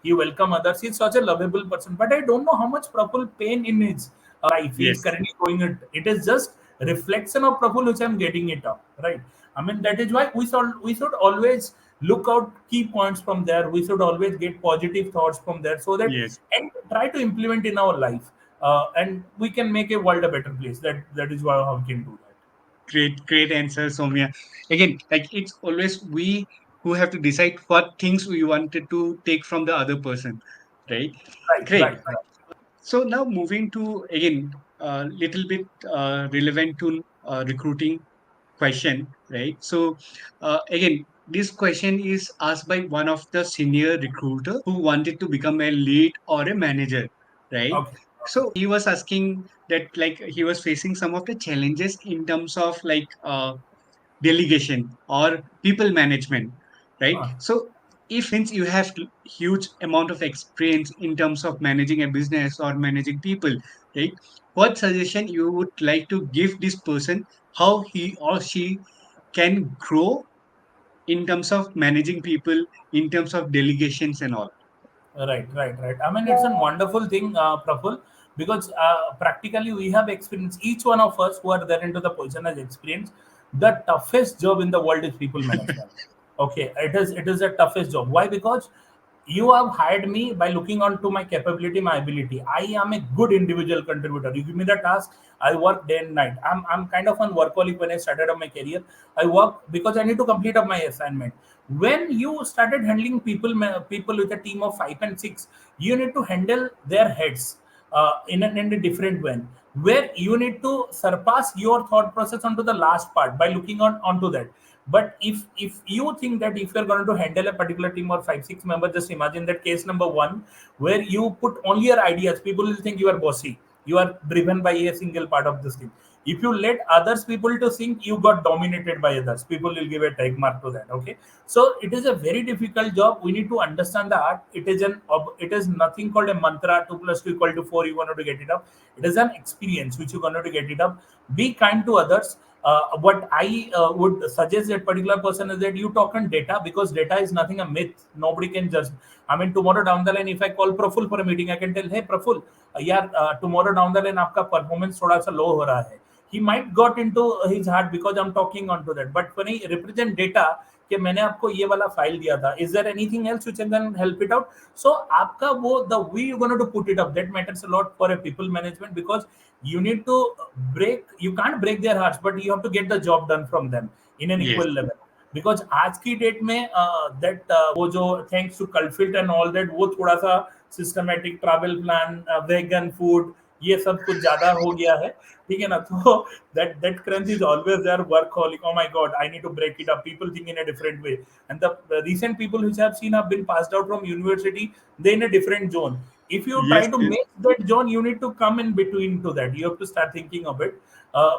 Speaker 2: he welcome others. He's such a lovable person, but I don't know how much Praful pain in his life he is
Speaker 1: Yes,
Speaker 2: currently going it. It is just reflection of Praful which I'm getting it up, right? I mean, that is why we should always look out key points from there. We should always get positive thoughts from there, so that,
Speaker 1: yes,
Speaker 2: and try to implement in our life. and we can make a world a better place. That is how we can do that.
Speaker 1: Great answer, Soumya. Again, like it's always we who have to decide what things we wanted to take from the other person, right?
Speaker 2: Right,
Speaker 1: Great.
Speaker 2: right, right.
Speaker 1: So now moving to again a little bit relevant to recruiting question, right? So again, this question is asked by one of the senior recruiter who wanted to become a lead or a manager, right?
Speaker 2: Okay, okay.
Speaker 1: So he was asking that like he was facing some of the challenges in terms of like delegation or people management, right?
Speaker 2: Uh,
Speaker 1: So if since you have huge amount of experience in terms of managing a business or managing people, right, what suggestion you would like to give this person, how he or she can grow in terms of managing people, in terms of delegations and all?
Speaker 2: Right, right, right. I mean, it's a wonderful thing, Praful, because practically we have experience. Each one of us who are there into the position has experience. The toughest job in the world is people management. Okay, it is the toughest job. Why? Because you have hired me by looking onto my capability, my ability. I am a good individual contributor. You give me the task, I work day and night. I'm kind of an workaholic when I started on my career. I work because I need to complete up my assignment. When you started handling people with a team of 5 and 6, you need to handle their heads in a different way, where you need to surpass your thought process onto the last part by looking onto that. But if you think that if you're going to handle a particular team or 5 6 members, just imagine that case number one, where you put only your ideas, people will think you are bossy, you are driven by a single part of this thing. If you let others people to think, you got dominated by others, people will give a tag mark to that. Okay, so it is a very difficult job. We need to understand the art. It is nothing called a mantra, 2 plus 2 equal to 4, you want to get it up. It is an experience which you want to get it up. Be kind to others. What I would suggest that particular person is that you talk on data, because data is nothing a myth. Nobody can judge. I mean, tomorrow down the line, if I call Praful for a meeting, I can tell, hey Praful, यार tomorrow down the line आपका performance थोड़ा सा low हो रहा है. He might got into his heart because I'm talking onto that. But when I represent data, कि मैंने आपको ये वाला फाइल दिया था, is there anything else which can help it out? So आपका वो the way you're going to put it up, that matters a lot for a people management, because you need to you can't break their hearts, but you have to get the job done from them in an
Speaker 1: Yes,
Speaker 2: equal level. Because आज की date में that वो जो thanks to कल्फिट and all that, वो थोड़ा सा systematic travel plan, vegan food, ये सब कुछ ज्यादा हो गया है. ठीक है ना? तो that crunch is always there. Workaholic, oh my god, I need to break it up. People think in a different way, and the recent people which I have seen have been passed out from university, they in a different zone. If you try
Speaker 1: yes,
Speaker 2: to
Speaker 1: yes,
Speaker 2: make that zone, you need to come in between to that. You have to start thinking of it.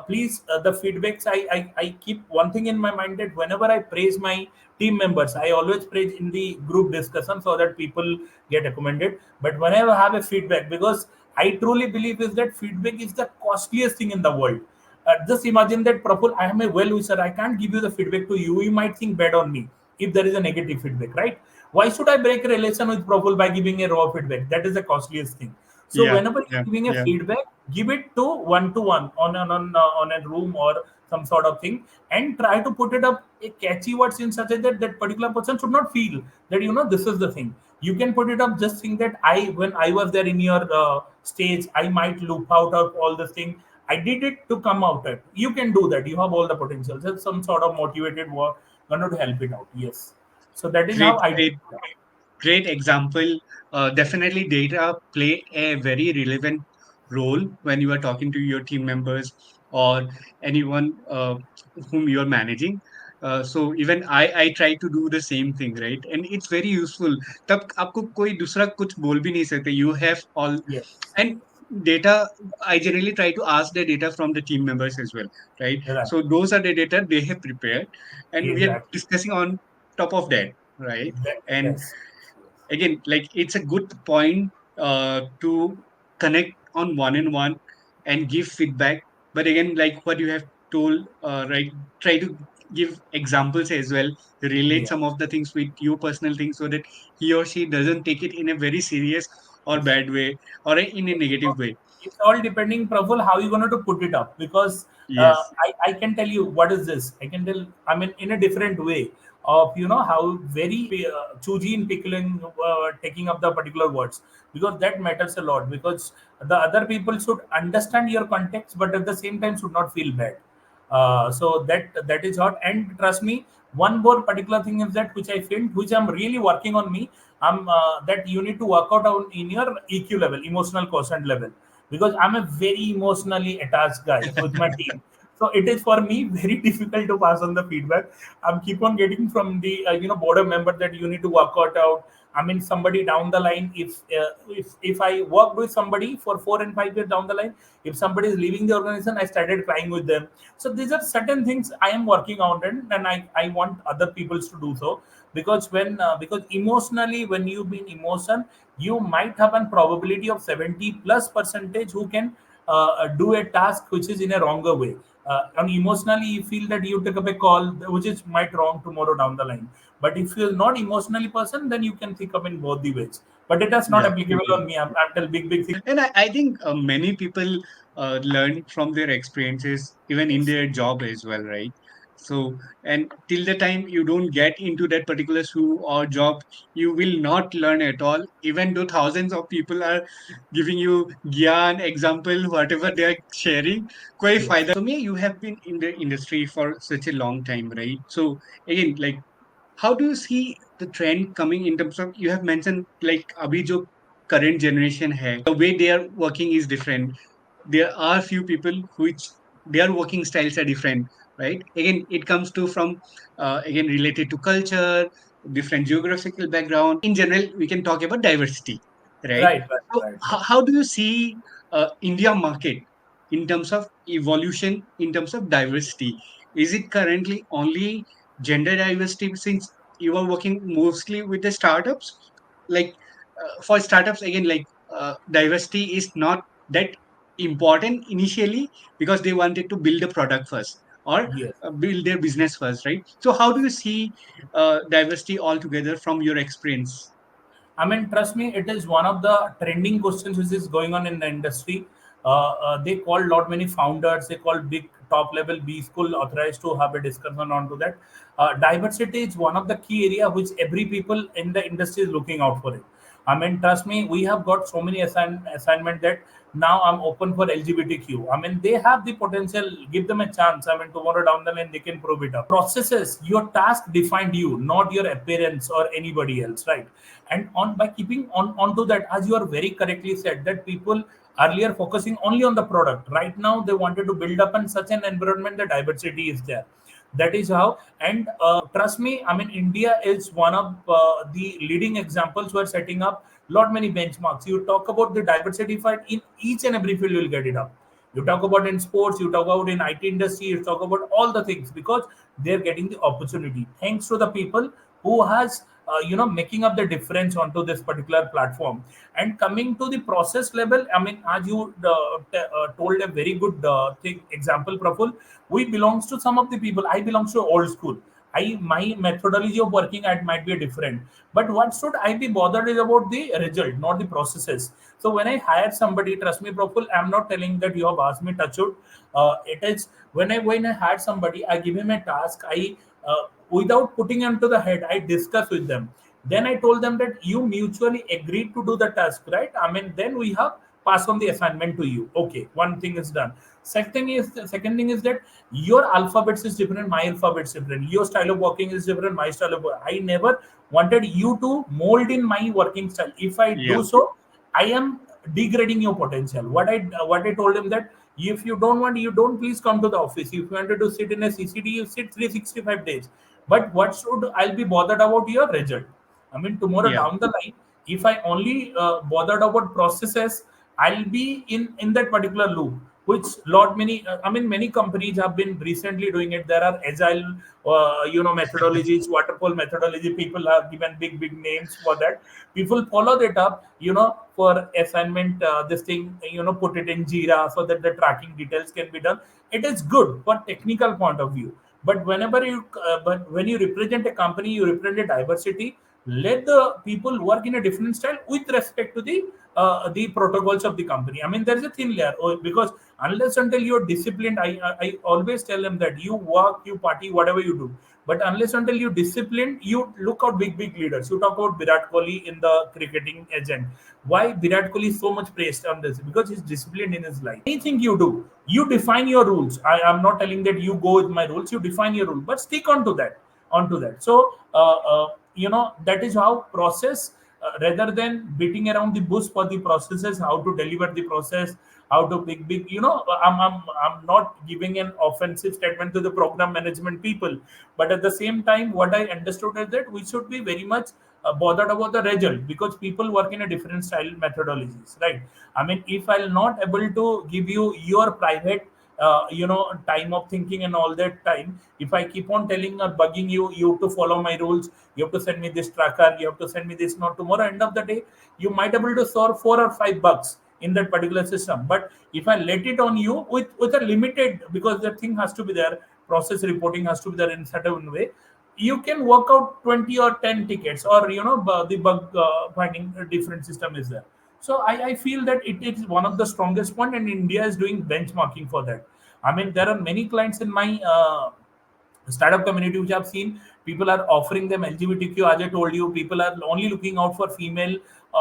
Speaker 2: Please, the feedbacks, I keep one thing in my mind, that whenever I praise my team members, I always praise in the group discussion so that people get recommended. But whenever I have a feedback, because I truly believe is that feedback is the costliest thing in the world. Just imagine that, Praful, I am a well wisher. I can't give you the feedback to you. You might think bad on me if there is a negative feedback, right? Why should I break a relation with Praful by giving a raw feedback? That is the costliest thing. So
Speaker 1: yeah,
Speaker 2: whenever you're
Speaker 1: yeah,
Speaker 2: giving a
Speaker 1: yeah.
Speaker 2: feedback, give it to one on a room or some sort of thing, and try to put it up a catchy words in such a that that particular person should not feel that, this is the thing. You can put it up, just think that when I was there in your stage, I might loop out of all this thing. I did it to come out it. You can do that. You have all the potential. Just some sort of motivated work going to help it out. Yes. So that is how
Speaker 1: Great,
Speaker 2: I do
Speaker 1: great,
Speaker 2: it.
Speaker 1: great example. Definitely, data play a very relevant role when you are talking to your team members or anyone whom you are managing. So even I try to do the same thing, right? And it's very useful. तब आपको कोई दूसरा कुछ बोल भी नहीं सकते. You have all
Speaker 2: Yes.
Speaker 1: and data. I generally try to ask the data from the team members as well, right?
Speaker 2: Right.
Speaker 1: So those are the data they have prepared, and we are
Speaker 2: Exactly.
Speaker 1: discussing on top of that, right? And
Speaker 2: Yes.
Speaker 1: again, like it's a good point to connect on one and one and give feedback. But again, like what you have told, right, try to give examples as well, relate
Speaker 2: Yeah.
Speaker 1: some of the things with your personal things so that he or she doesn't take it in a very serious or
Speaker 2: Yes.
Speaker 1: bad way or in a negative way.
Speaker 2: It's all depending, Prabhul, how you going to put it up. Because
Speaker 1: Yes,
Speaker 2: I can tell you what is this. I can tell, I mean, in a different way. of how very choosy in pickling, taking up the particular words, because that matters a lot, because the other people should understand your context but at the same time should not feel bad. So that is hot. And trust me, one more particular thing is that which I feel, which I'm really working on me. I'm that you need to work out on in your EQ level, emotional quotient level, because I'm a very emotionally attached guy with my team. So it is for me very difficult to pass on the feedback. I'm keep on getting from the board member that you need to work it out. I mean, somebody down the line, if I worked with somebody for 4 and 5 years down the line, if somebody is leaving the organization, I started crying with them. So these are certain things I am working on, and I want other peoples to do so, because because emotionally, when you be in emotion, you might have a probability of 70 plus percentage who can do a task which is in a wronger way. And emotionally, you feel that you take up a call which is might wrong tomorrow down the line. But if you're not emotionally person, then you can think up in both the ways. But it is not
Speaker 1: Yeah,
Speaker 2: applicable
Speaker 1: totally.
Speaker 2: on me. I'm tell big thing.
Speaker 1: And I think many people learn from their experiences, even in
Speaker 2: Yes,
Speaker 1: their job as well, right? So, and till the time you don't get into that particular shoe or job, you will not learn at all, even though thousands of people are giving you gyan, example, whatever they are sharing. Koi
Speaker 2: yes,
Speaker 1: fayda. So, me, you have been in the industry for such a long time, right? So, again, like, how do you see the trend coming in terms of, you have mentioned like abhi jo current generation hai, the way they are working is different. There are few people which their working styles are different, right? Again, it comes to from again related to culture, different geographical background. In general, we can talk about diversity, right?
Speaker 2: right, right,
Speaker 1: So
Speaker 2: right,
Speaker 1: how do you see India market in terms of evolution, in terms of diversity? Is it currently only gender diversity, since you are working mostly with the startups? Like for startups, again, like diversity is not that important initially, because they wanted to build a product first, or
Speaker 2: yes.
Speaker 1: build their business first, right? So how do you see diversity altogether from your experience?
Speaker 2: I mean, trust me, it is one of the trending questions which is going on in the industry. They call lot many founders, they call big top level B school authorized to have a discussion onto that. Diversity is one of the key area which every people in the industry is looking out for it. I mean, trust me, we have got so many assignment that now I'm open for LGBTQ. I mean, they have the potential. Give them a chance. I mean, tomorrow down the line they can prove it up. Processes, your task defined you, not your appearance or anybody else, right? And on by keeping on onto that, as you are very correctly said, that people earlier focusing only on the product. Right now, they wanted to build up in such an environment that diversity is there. That is how. And trust me, I mean, India is one of the leading examples who are setting up lot many benchmarks. You talk about the diversity fight in each and every field, you will get it up. You talk about in sports, you talk about in IT industry, you talk about all the things, because they're getting the opportunity thanks to the people who has making up the difference onto this particular platform. And coming to the process level, I mean, as you told a very good thing example, Praful, we belongs to some of the people. I belongs to old school. I my methodology of working at might be different, but what should I be bothered is about the result, not the processes. So when I hire somebody, trust me, Praful, I'm not telling that you have asked me touch wood. It is when I hire somebody, I give him a task. I without putting into the head, I discuss with them. Then I told them that you mutually agreed to do the task, right? I mean, then we have passed on the assignment to you. Okay, one thing is done. Second thing is that your alphabets is different, my alphabets different. Your style of working is different, my style of work. I never wanted you to mold in my working style. If I
Speaker 1: Yeah,
Speaker 2: do so, I am degrading your potential. What I told him that if you don't want, you don't please come to the office. If you wanted to sit in a CCD, you sit 365 days. But what should I'll be bothered about your result? I mean, tomorrow
Speaker 1: yeah,
Speaker 2: down the line, if I only bothered about processes, I'll be in that particular loop. Which lot many, I mean, many companies have been recently doing it. There are agile, methodologies, waterfall methodology. People have given big names for that. People follow that up, for assignment. This thing, put it in Jira so that the tracking details can be done. It is good for technical point of view, but but when you represent a company, you represent a diversity. Let the people work in a different style with respect to the protocols of the company. I mean, there is a thin layer, because unless until you're disciplined, I always tell them that you work, you party, whatever you do, But unless until you discipline, you look out big leaders. You talk about Virat Kohli in the cricketing agent. Why Virat Kohli is so much praised on this? Because he's disciplined in his life. Anything you do, you define your rules. I am not telling that you go with my rules. You define your rule, but stick onto that. So that is how process. Rather than beating around the bush for the processes, how to deliver the process, how to big. I'm not giving an offensive statement to the program management people, but at the same time, what I understood is that we should be very much bothered about the result, because people work in a different style methodologies, right? I mean, if I'll not able to give you your private time of thinking and all that time, if I keep on telling or bugging you have to follow my rules, you have to send me this tracker, you have to send me this, not tomorrow end of the day you might able to solve 4 or 5 bugs in that particular system. But if I let it on you with a limited, because the thing has to be there, process reporting has to be there in certain way, you can work out 20 or 10 tickets, or the bug finding a different system is there. So I feel that it is one of the strongest point, and India is doing benchmarking for that. I mean, there are many clients in my startup community which I've seen, people are offering them LGBTQ. As I told you, people are only looking out for female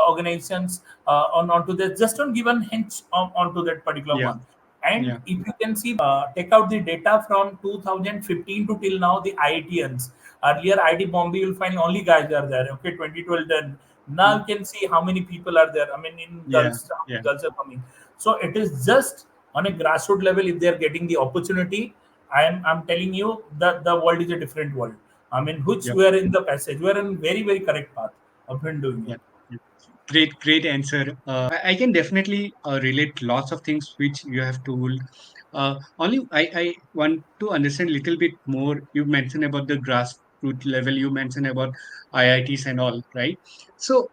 Speaker 2: organizations onto this, just don't give an hint onto that particular
Speaker 1: Yeah,
Speaker 2: one. And
Speaker 1: yeah,
Speaker 2: if you can see, take out the data from 2015 to till now, the IITians. Earlier, IT Bombay, you'll find only guys are there. Okay, 2012 then. Now
Speaker 1: mm,
Speaker 2: you can see how many people are there. I mean, in
Speaker 1: yeah,
Speaker 2: girls, how many
Speaker 1: yeah,
Speaker 2: girls are coming. So it is just on a grassroots level, if they are getting the opportunity, I'm telling you that the world is a different world. I mean, which
Speaker 1: yeah,
Speaker 2: we are in the passage. We are in very correct path of been doing
Speaker 1: yeah.
Speaker 2: it.
Speaker 1: Yeah. Great answer. I can definitely relate lots of things which you have told. Only I want to understand a little bit more. You mentioned about the grassroots level. You mentioned about IITs and all, right? So,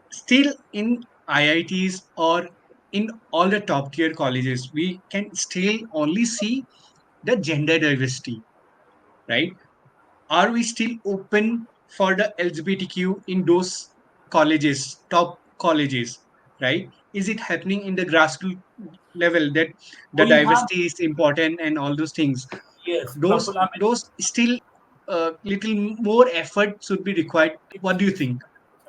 Speaker 1: still in IITs or in all the top tier colleges, we can still only see the gender diversity, right? Are we still open for the LGBTQ in those colleges, top colleges, right? Is it happening in the grassroots level that the
Speaker 2: We have,
Speaker 1: diversity is important and all those things?
Speaker 2: yes,
Speaker 1: Those
Speaker 2: Praful. I mean,
Speaker 1: those still little more effort should be required. What do you
Speaker 2: it's
Speaker 1: think?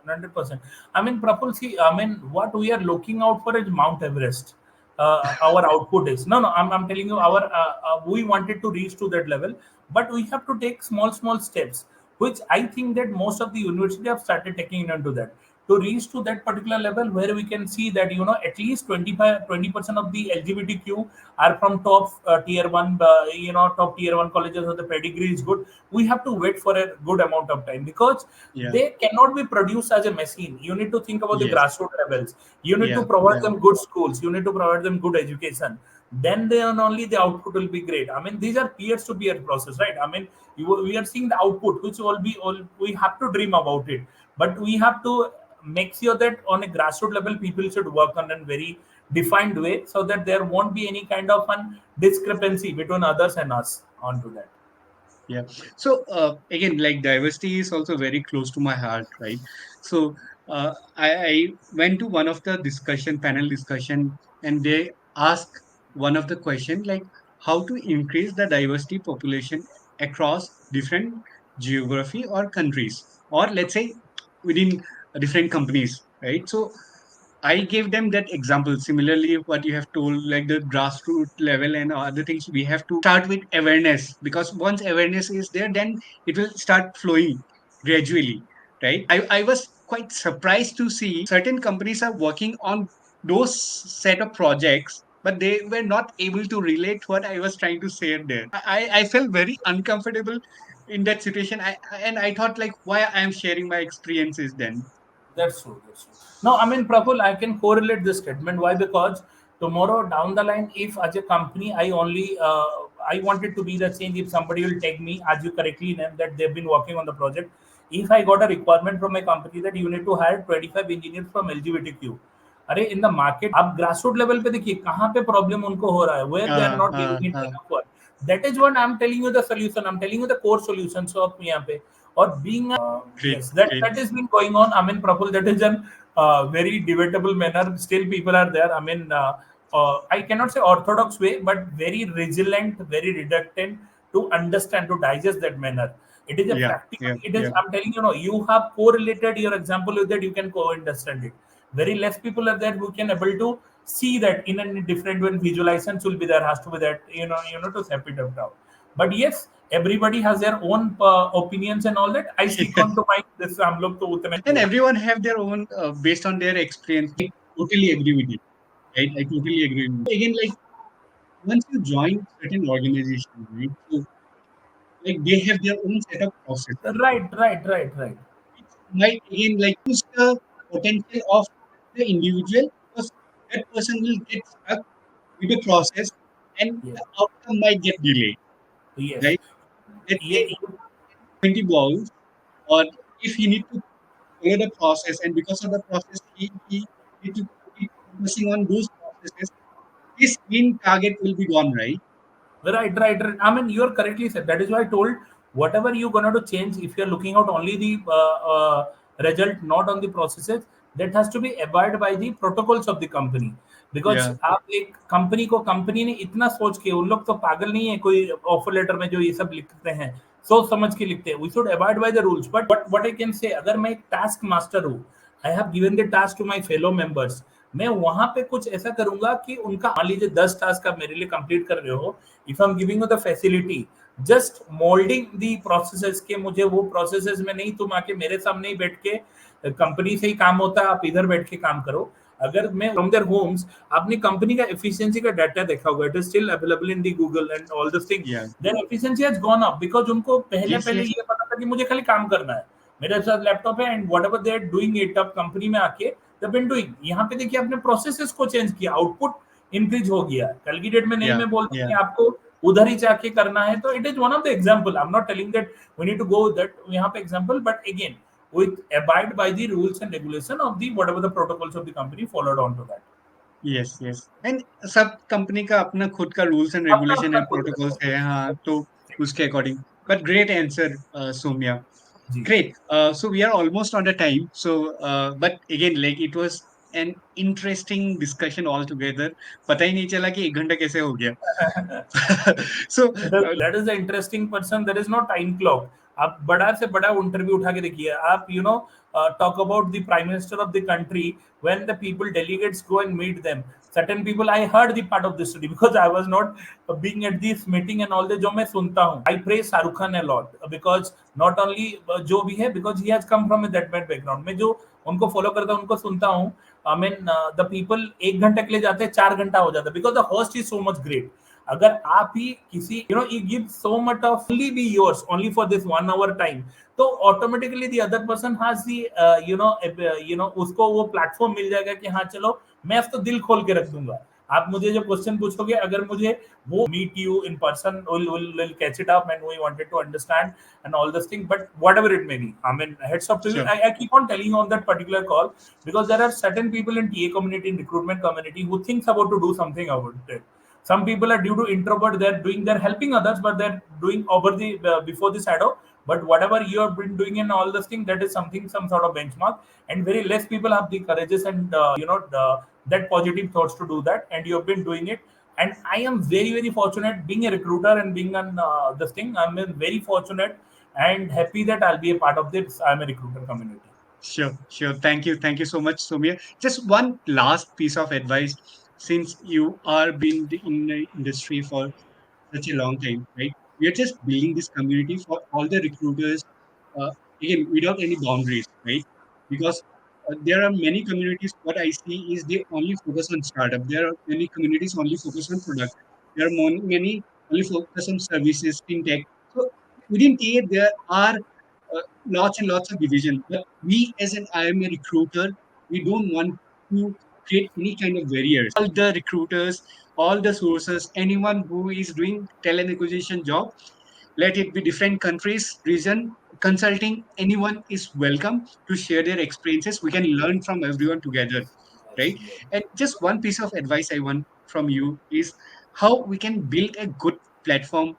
Speaker 2: 100%. I mean, Praful, see, I mean, what we are looking out for is Mount Everest. Our output is no. I'm telling you, our we wanted to reach to that level, but we have to take small steps, which I think that most of the university have started taking into that, to reach to that particular level where we can see that at least 20% of the LGBTQ are from top tier one, top tier one colleges, or the pedigree is good. We have to wait for a good amount of time, because
Speaker 1: Yeah.
Speaker 2: they cannot be produced as a machine. You need to think about the
Speaker 1: Yes.
Speaker 2: grassroots levels. You need to
Speaker 1: Yeah.
Speaker 2: provide
Speaker 1: Yeah.
Speaker 2: them good schools. You need to provide them good education. Then only the output will be great. I mean, these are peers to peer process, right? I mean, we are seeing the output, which will be all. We have to dream about it, but we have to make sure that on a grassroots level, people should work on a very defined way, so that there won't be any kind of an discrepancy between others and us onto that.
Speaker 1: Yeah. So again, like diversity is also very close to my heart, right? So I went to one of the panel discussion, and they asked one of the question like how to increase the diversity population across different geography or countries, or let's say within different companies, right? So I gave them that example. Similarly, what you have told, like the grassroots level and other things, we have to start with awareness, because once awareness is there, then it will start flowing gradually, right? I was quite surprised to see certain companies are working on those set of projects, but they were not able to relate what I was trying to say there. I felt very uncomfortable in that situation. And I thought like, why I am sharing my experiences then?
Speaker 2: That's true. That's true. No, I mean, Praful, I can correlate this statement. Why? Because tomorrow down the line, if as a company, I wanted to be the change. If somebody will take me, as you correctly named that they've been working on the project, if I got a requirement from a company that you need to hire 25 engineers from LGBTQ, अरे in the market आप grassroot level पे देखिए कहाँ पे problem उनको हो रहा है, where they are not giving it enough work. That is what I am telling you the solution, I am telling you the core solutions of यहाँ पे. Or being
Speaker 1: Great,
Speaker 2: yes, that
Speaker 1: great.
Speaker 2: that has been going on. I mean, Praful, that is an very debatable manner. Still people are there. I mean, I cannot say orthodox way, but very resilient, very reluctant to understand, to digest that manner. It is a
Speaker 1: Yeah,
Speaker 2: practical.
Speaker 1: yeah,
Speaker 2: It is.
Speaker 1: yeah.
Speaker 2: I'm telling you, no, you have correlated your example with that. You can co-understand it. Very less people are there who can able to see that in a different way. Visualizations will be there. Has to be that. To step it up down. But yes, everybody has their own opinions and all that. I stick on to my this. हम लोग तो उतने
Speaker 1: And everyone have their own based on their experience. Totally agree with it. Right? I totally agree with it. Again, like once you join certain organization, right? So like they have their own set of processes,
Speaker 2: right, right, right, right.
Speaker 1: which might again like use the potential of the individual because that person will get stuck with the process and
Speaker 2: Yeah.
Speaker 1: the outcome might get delayed,
Speaker 2: Yes.
Speaker 1: right? Let's
Speaker 2: Yeah.
Speaker 1: say 20 balls, or if he need to follow the process and because of the process he need to keep focusing on those processes, his main target will be gone, right?
Speaker 2: Right, right, right. I mean, you're correctly said. That is why I told whatever you're gonna to change. If you're looking out only the result, not on the processes, that has to be abide by the protocols of the company. Because
Speaker 1: Yeah,
Speaker 2: आप एक company को company ने इतना सोच के उन लोग तो पागल नहीं है कोई ऑफर लेटर में जो ये सब लिखते हैं सोच समझ के लिखते हैं we should avoid by the rules but what I can say अगर मैं एक टास्क मास्टर हूँ I have given the task to my fellow members मैं वहां पे कुछ ऐसा करूंगा कि उनका मान लीजिए 10 टास्क आप मेरे लिए कंप्लीट कर रहे हो if I am giving you the facility just moulding the processes के मुझे वो प्रोसेसेस में नहीं तुम आके मेरे सामने ही बैठ के कंपनी से ही काम होता है आप इधर बैठ के काम करो अगर मैं फ्रॉम देयर होम्स आपने कंपनी का एफिशिएंसी का डाटा देखा होगा it is still available in the Google and all this thing
Speaker 1: yeah,
Speaker 2: their efficiency has gone up because उनको पहले
Speaker 1: yes,
Speaker 2: पहले
Speaker 1: yes,
Speaker 2: ये पता था कि मुझे खाली काम करना है मेरे साथ लैपटॉप है and whatever they are doing it अब कंपनी में आके द बिन डूइंग यहाँ पे देखिए आपने प्रोसेसेस को चेंज किया आउटपुट इंक्रीज हो गया कल की डेट में नहीं
Speaker 1: yeah,
Speaker 2: मैं बोलता
Speaker 1: yeah,
Speaker 2: कि आपको उधर ही जाके करना है तो it is one of the example I am not telling that we need to go that यहाँ पे example but again with abide by the rules and regulation of the whatever the protocols of the company followed on to that.
Speaker 1: yes, yes. And सब company का अपना खुद का rules and
Speaker 2: अपना
Speaker 1: regulation
Speaker 2: अपना
Speaker 1: and
Speaker 2: खुद
Speaker 1: प्रोटोकॉल्स है, हाँ,
Speaker 2: का
Speaker 1: तो उसके according. But great answer, Soumya.
Speaker 2: Ji
Speaker 1: Great. So we are almost on the time. So, but again, like it was an interesting discussion altogether. पता ही नहीं चला कि 1 घंटा कैसे हो गया. So,
Speaker 2: that is the interesting person there is no time clock आप बड़ा से बड़ा इंटरव्यू उठा के देखिए आप talk about the prime minister of the country when the people delegates go and meet them certain people I heard the part of this story because I was not being at this meeting and all the जो मैं सुनता हूँ I praise Shahrukh Khan a lot because not only जो भी है because he has come from a that background मैं जो उनको फॉलो करता हूँ उनको सुनता हूँ आई मीन द पीपल 1 घंटे के लिए जाते हैं 4 घंटा हो जाता है because the host is so much great अगर आप ही किसी you give so much of only be yours only for this 1 hour time तो automatically the other person has the उसको वो प्लेटफॉर्म मिल जाएगा कि हाँ चलो मैं इसको दिल खोल के रख दूंगा आप मुझे जो क्वेश्चन पूछोगे अगर मुझे वो meet you in person will catch it up and we wanted to understand and all this thing but whatever it may be I mean heads up to you
Speaker 1: sure.
Speaker 2: I keep on telling you on that particular call because there are certain people in TA community in recruitment community who thinks about to do something about it some people are due to introvert they're helping others but they're doing over the before the shadow but whatever you have been doing in all this thing that is something some sort of benchmark and very less people have the courageous and that positive thoughts to do that and you have been doing it and I am very very fortunate being a recruiter and being on this thing I'm very fortunate and happy that I'll be a part of this I'm a recruiter community.
Speaker 1: Sure, sure. Thank you so much, Soumya. Just one last piece of advice, since you are been in the industry for such a long time, right? We are just building this community for all the recruiters, uh, again, without any boundaries, right? Because there are many communities, what I see is they only focus on startup. There are many communities only focus on product. There are many only focus on services, fintech. So within TA, there are lots and lots of division. But we as an IMA recruiter, we don't want to create any kind of barriers. All the recruiters, all the sources, anyone who is doing talent acquisition job, let it be different countries, region, consulting, anyone is welcome to share their experiences. We can learn from everyone together,
Speaker 2: Yes,
Speaker 1: right?
Speaker 2: yes.
Speaker 1: And just one piece of advice I want from you is how we can build a good platform,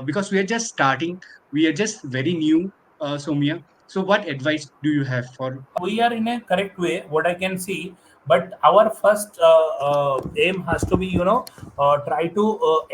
Speaker 1: because we are just starting, we are just very new, Soumya. So what advice do you have for?
Speaker 2: We are in a correct way what I can see But our first aim has to be, try to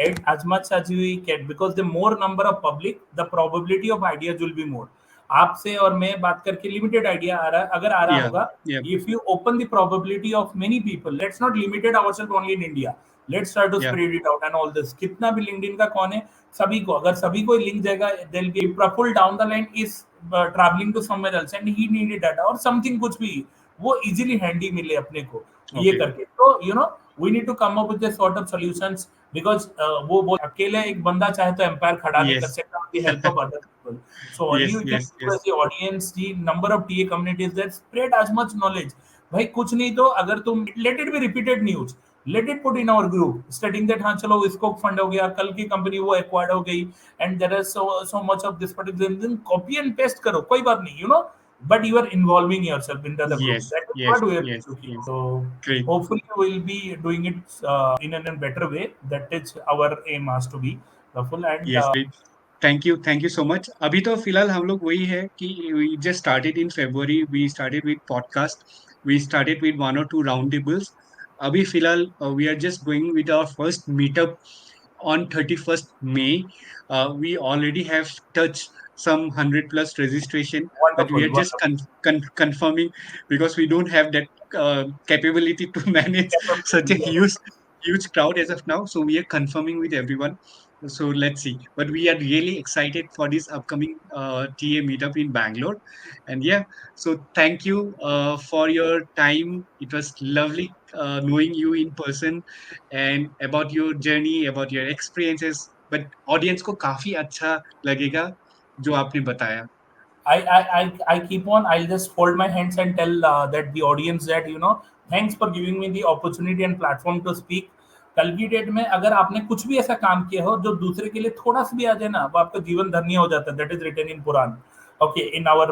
Speaker 2: add as much as we can, because the more number of public, the probability of ideas will be more. आपसे और मैं बात करके limited idea आ रहा है, अगर आ रहा
Speaker 1: Yeah.
Speaker 2: होगा,
Speaker 1: Yeah.
Speaker 2: if you open the probability of many people, let's not limit it ourselves only in India, let's try to
Speaker 1: Yeah.
Speaker 2: spread it out and all this. कितना भी लिंक्डइन का कौन है, सभी को, अगर सभी को लिंक जाएगा, they'll be Praful down the line is travelling to somewhere else and he needed data और समथिंग, कुछ भी वो इजीली हैंडी मिले अपने को ये
Speaker 1: Okay.
Speaker 2: करके। तो we need to come up with sort of solutions, because वो बोल अकेले एक बंदा चाहे तो एम्पायर खड़ा नहीं कर
Speaker 1: Yes.
Speaker 2: सकता with the help of other people. So only
Speaker 1: Yes.
Speaker 2: We can
Speaker 1: Yes.
Speaker 2: Do as
Speaker 1: Yes.
Speaker 2: The audience, the number of TA communities that spread as much knowledge. भाई कुछ नहीं तो अगर तुम let it be repeated news, let it put in our group stating that हाँ चलो इसको fund हो गया, कल की कंपनी वो एक्वायर्ड हो गई and there is so much of this particular, copy and paste करो कोई बात नहीं, but you are involving yourself into the group.
Speaker 1: Yes.
Speaker 2: That is
Speaker 1: Yes.
Speaker 2: what we are
Speaker 1: Yes.
Speaker 2: looking.
Speaker 1: Yes.
Speaker 2: So
Speaker 1: Great.
Speaker 2: hopefully we will be doing it in a better way. That is our aim has to be the full and
Speaker 1: Yes. Great. Thank you so much. अभी तो फिलहाल हम लोग वही है कि we just started in February. We started with podcast. We started with one or two roundtables. अभी फिलहाल we are just going with our first meetup on 31st May. We already have touched some 100 plus registration, but we
Speaker 2: wonderful,
Speaker 1: are just
Speaker 2: wonderful
Speaker 1: confirming because we don't have that capability to manage such a
Speaker 2: capability.
Speaker 1: huge crowd as of now. So we are confirming with everyone. So let's see. But we are really excited for this upcoming TA meetup in Bangalore. And yeah, so thank you for your time. It was lovely knowing you in person and about your journey, about your experiences. But audience को काफी अच्छा लगेगा जो आपने बताया.
Speaker 2: I keep on. I'll just fold my hands and tell that the audience that thanks for giving me the opportunity and platform to speak. कल की date में अगर आपने कुछ भी ऐसा काम किया हो जो दूसरे के लिए थोड़ा सा भी आ जाए ना, वो आपका जीवन धन्य हो जाता है। That is written in Purana, okay, in our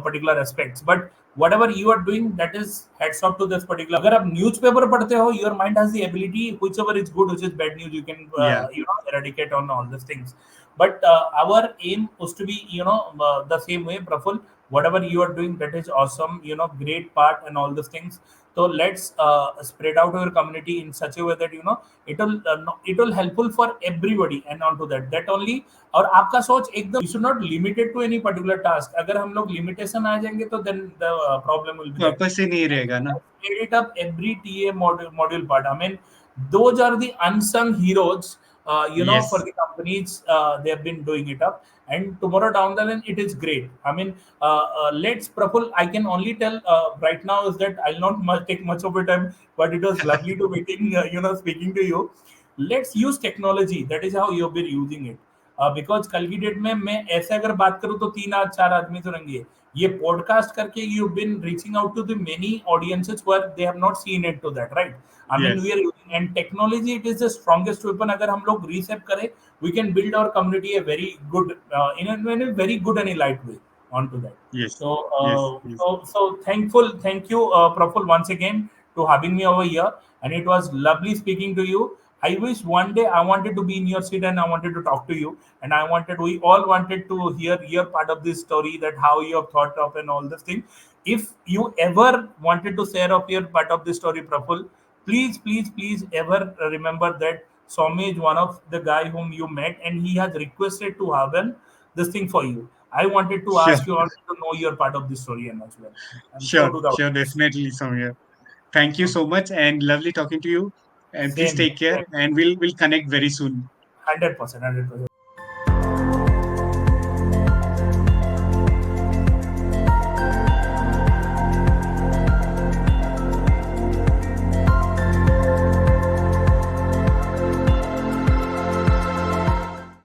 Speaker 2: particular aspects, but whatever you are doing, that is heads off to this particular. अगर आप न्यूज़पेपर पढ़ते हो, your mind has the ability, whichever is good, which is bad news, you can
Speaker 1: Yeah.
Speaker 2: eradicate on all these things. But our aim was to be the same way, Praful. Whatever you are doing, that is awesome, great part and all these things. So let's spread out your community in such a way that it will helpful for everybody and onto that only. और आपका सोच एकदम, you should not limit it to any particular task. अगर हम लोग limitation आ जाएंगे तो then the problem will be there.
Speaker 1: Purpose ही नहीं रहेगा ना.
Speaker 2: Made it up every TA module part. I mean, those are the unsung heroes, for
Speaker 1: Yes.
Speaker 2: the companies. They have been doing it up, and tomorrow down the line, it is great. I mean, let's Praful. I can only tell right now is that I'll not take much of your time, but it was lovely to meeting, speaking to you. Let's use technology. That is how you've been using it. Because कल की date में मैं ऐसे अगर बात करूं तो 3 4 आदमी तो रहेंगे। ये पॉडकास्ट करके you been reaching out to the many audiences where they have not seen it to that, right? I mean we
Speaker 1: Yes.
Speaker 2: Are using and technology, it is the strongest weapon. अगर हम लोग रीसेप करें, we can build our community a very good in a very good and a light way onto that.
Speaker 1: Yes.
Speaker 2: So,
Speaker 1: Yes. Yes.
Speaker 2: thank you, Praful, once again to having me over here, and it was lovely speaking to you. I wish one day I wanted to be in your seat and I wanted to talk to you, and we all wanted to hear your part of this story, that how you have thought of and all this thing. If you ever wanted to share of your part of this story, Praful, please ever remember that Soumya is one of the guy whom you met, and he has requested to have this thing for you. I wanted to
Speaker 1: Sure.
Speaker 2: ask you all to know your part of this story and as well, and so
Speaker 1: Sure.
Speaker 2: do the
Speaker 1: Sure.
Speaker 2: audience.
Speaker 1: Definitely, Soumya. Thank you
Speaker 2: Okay.
Speaker 1: so much and lovely talking to you. And please
Speaker 2: Same here,
Speaker 1: take care
Speaker 2: same.
Speaker 1: and we'll connect very soon.
Speaker 2: 100%, 100%.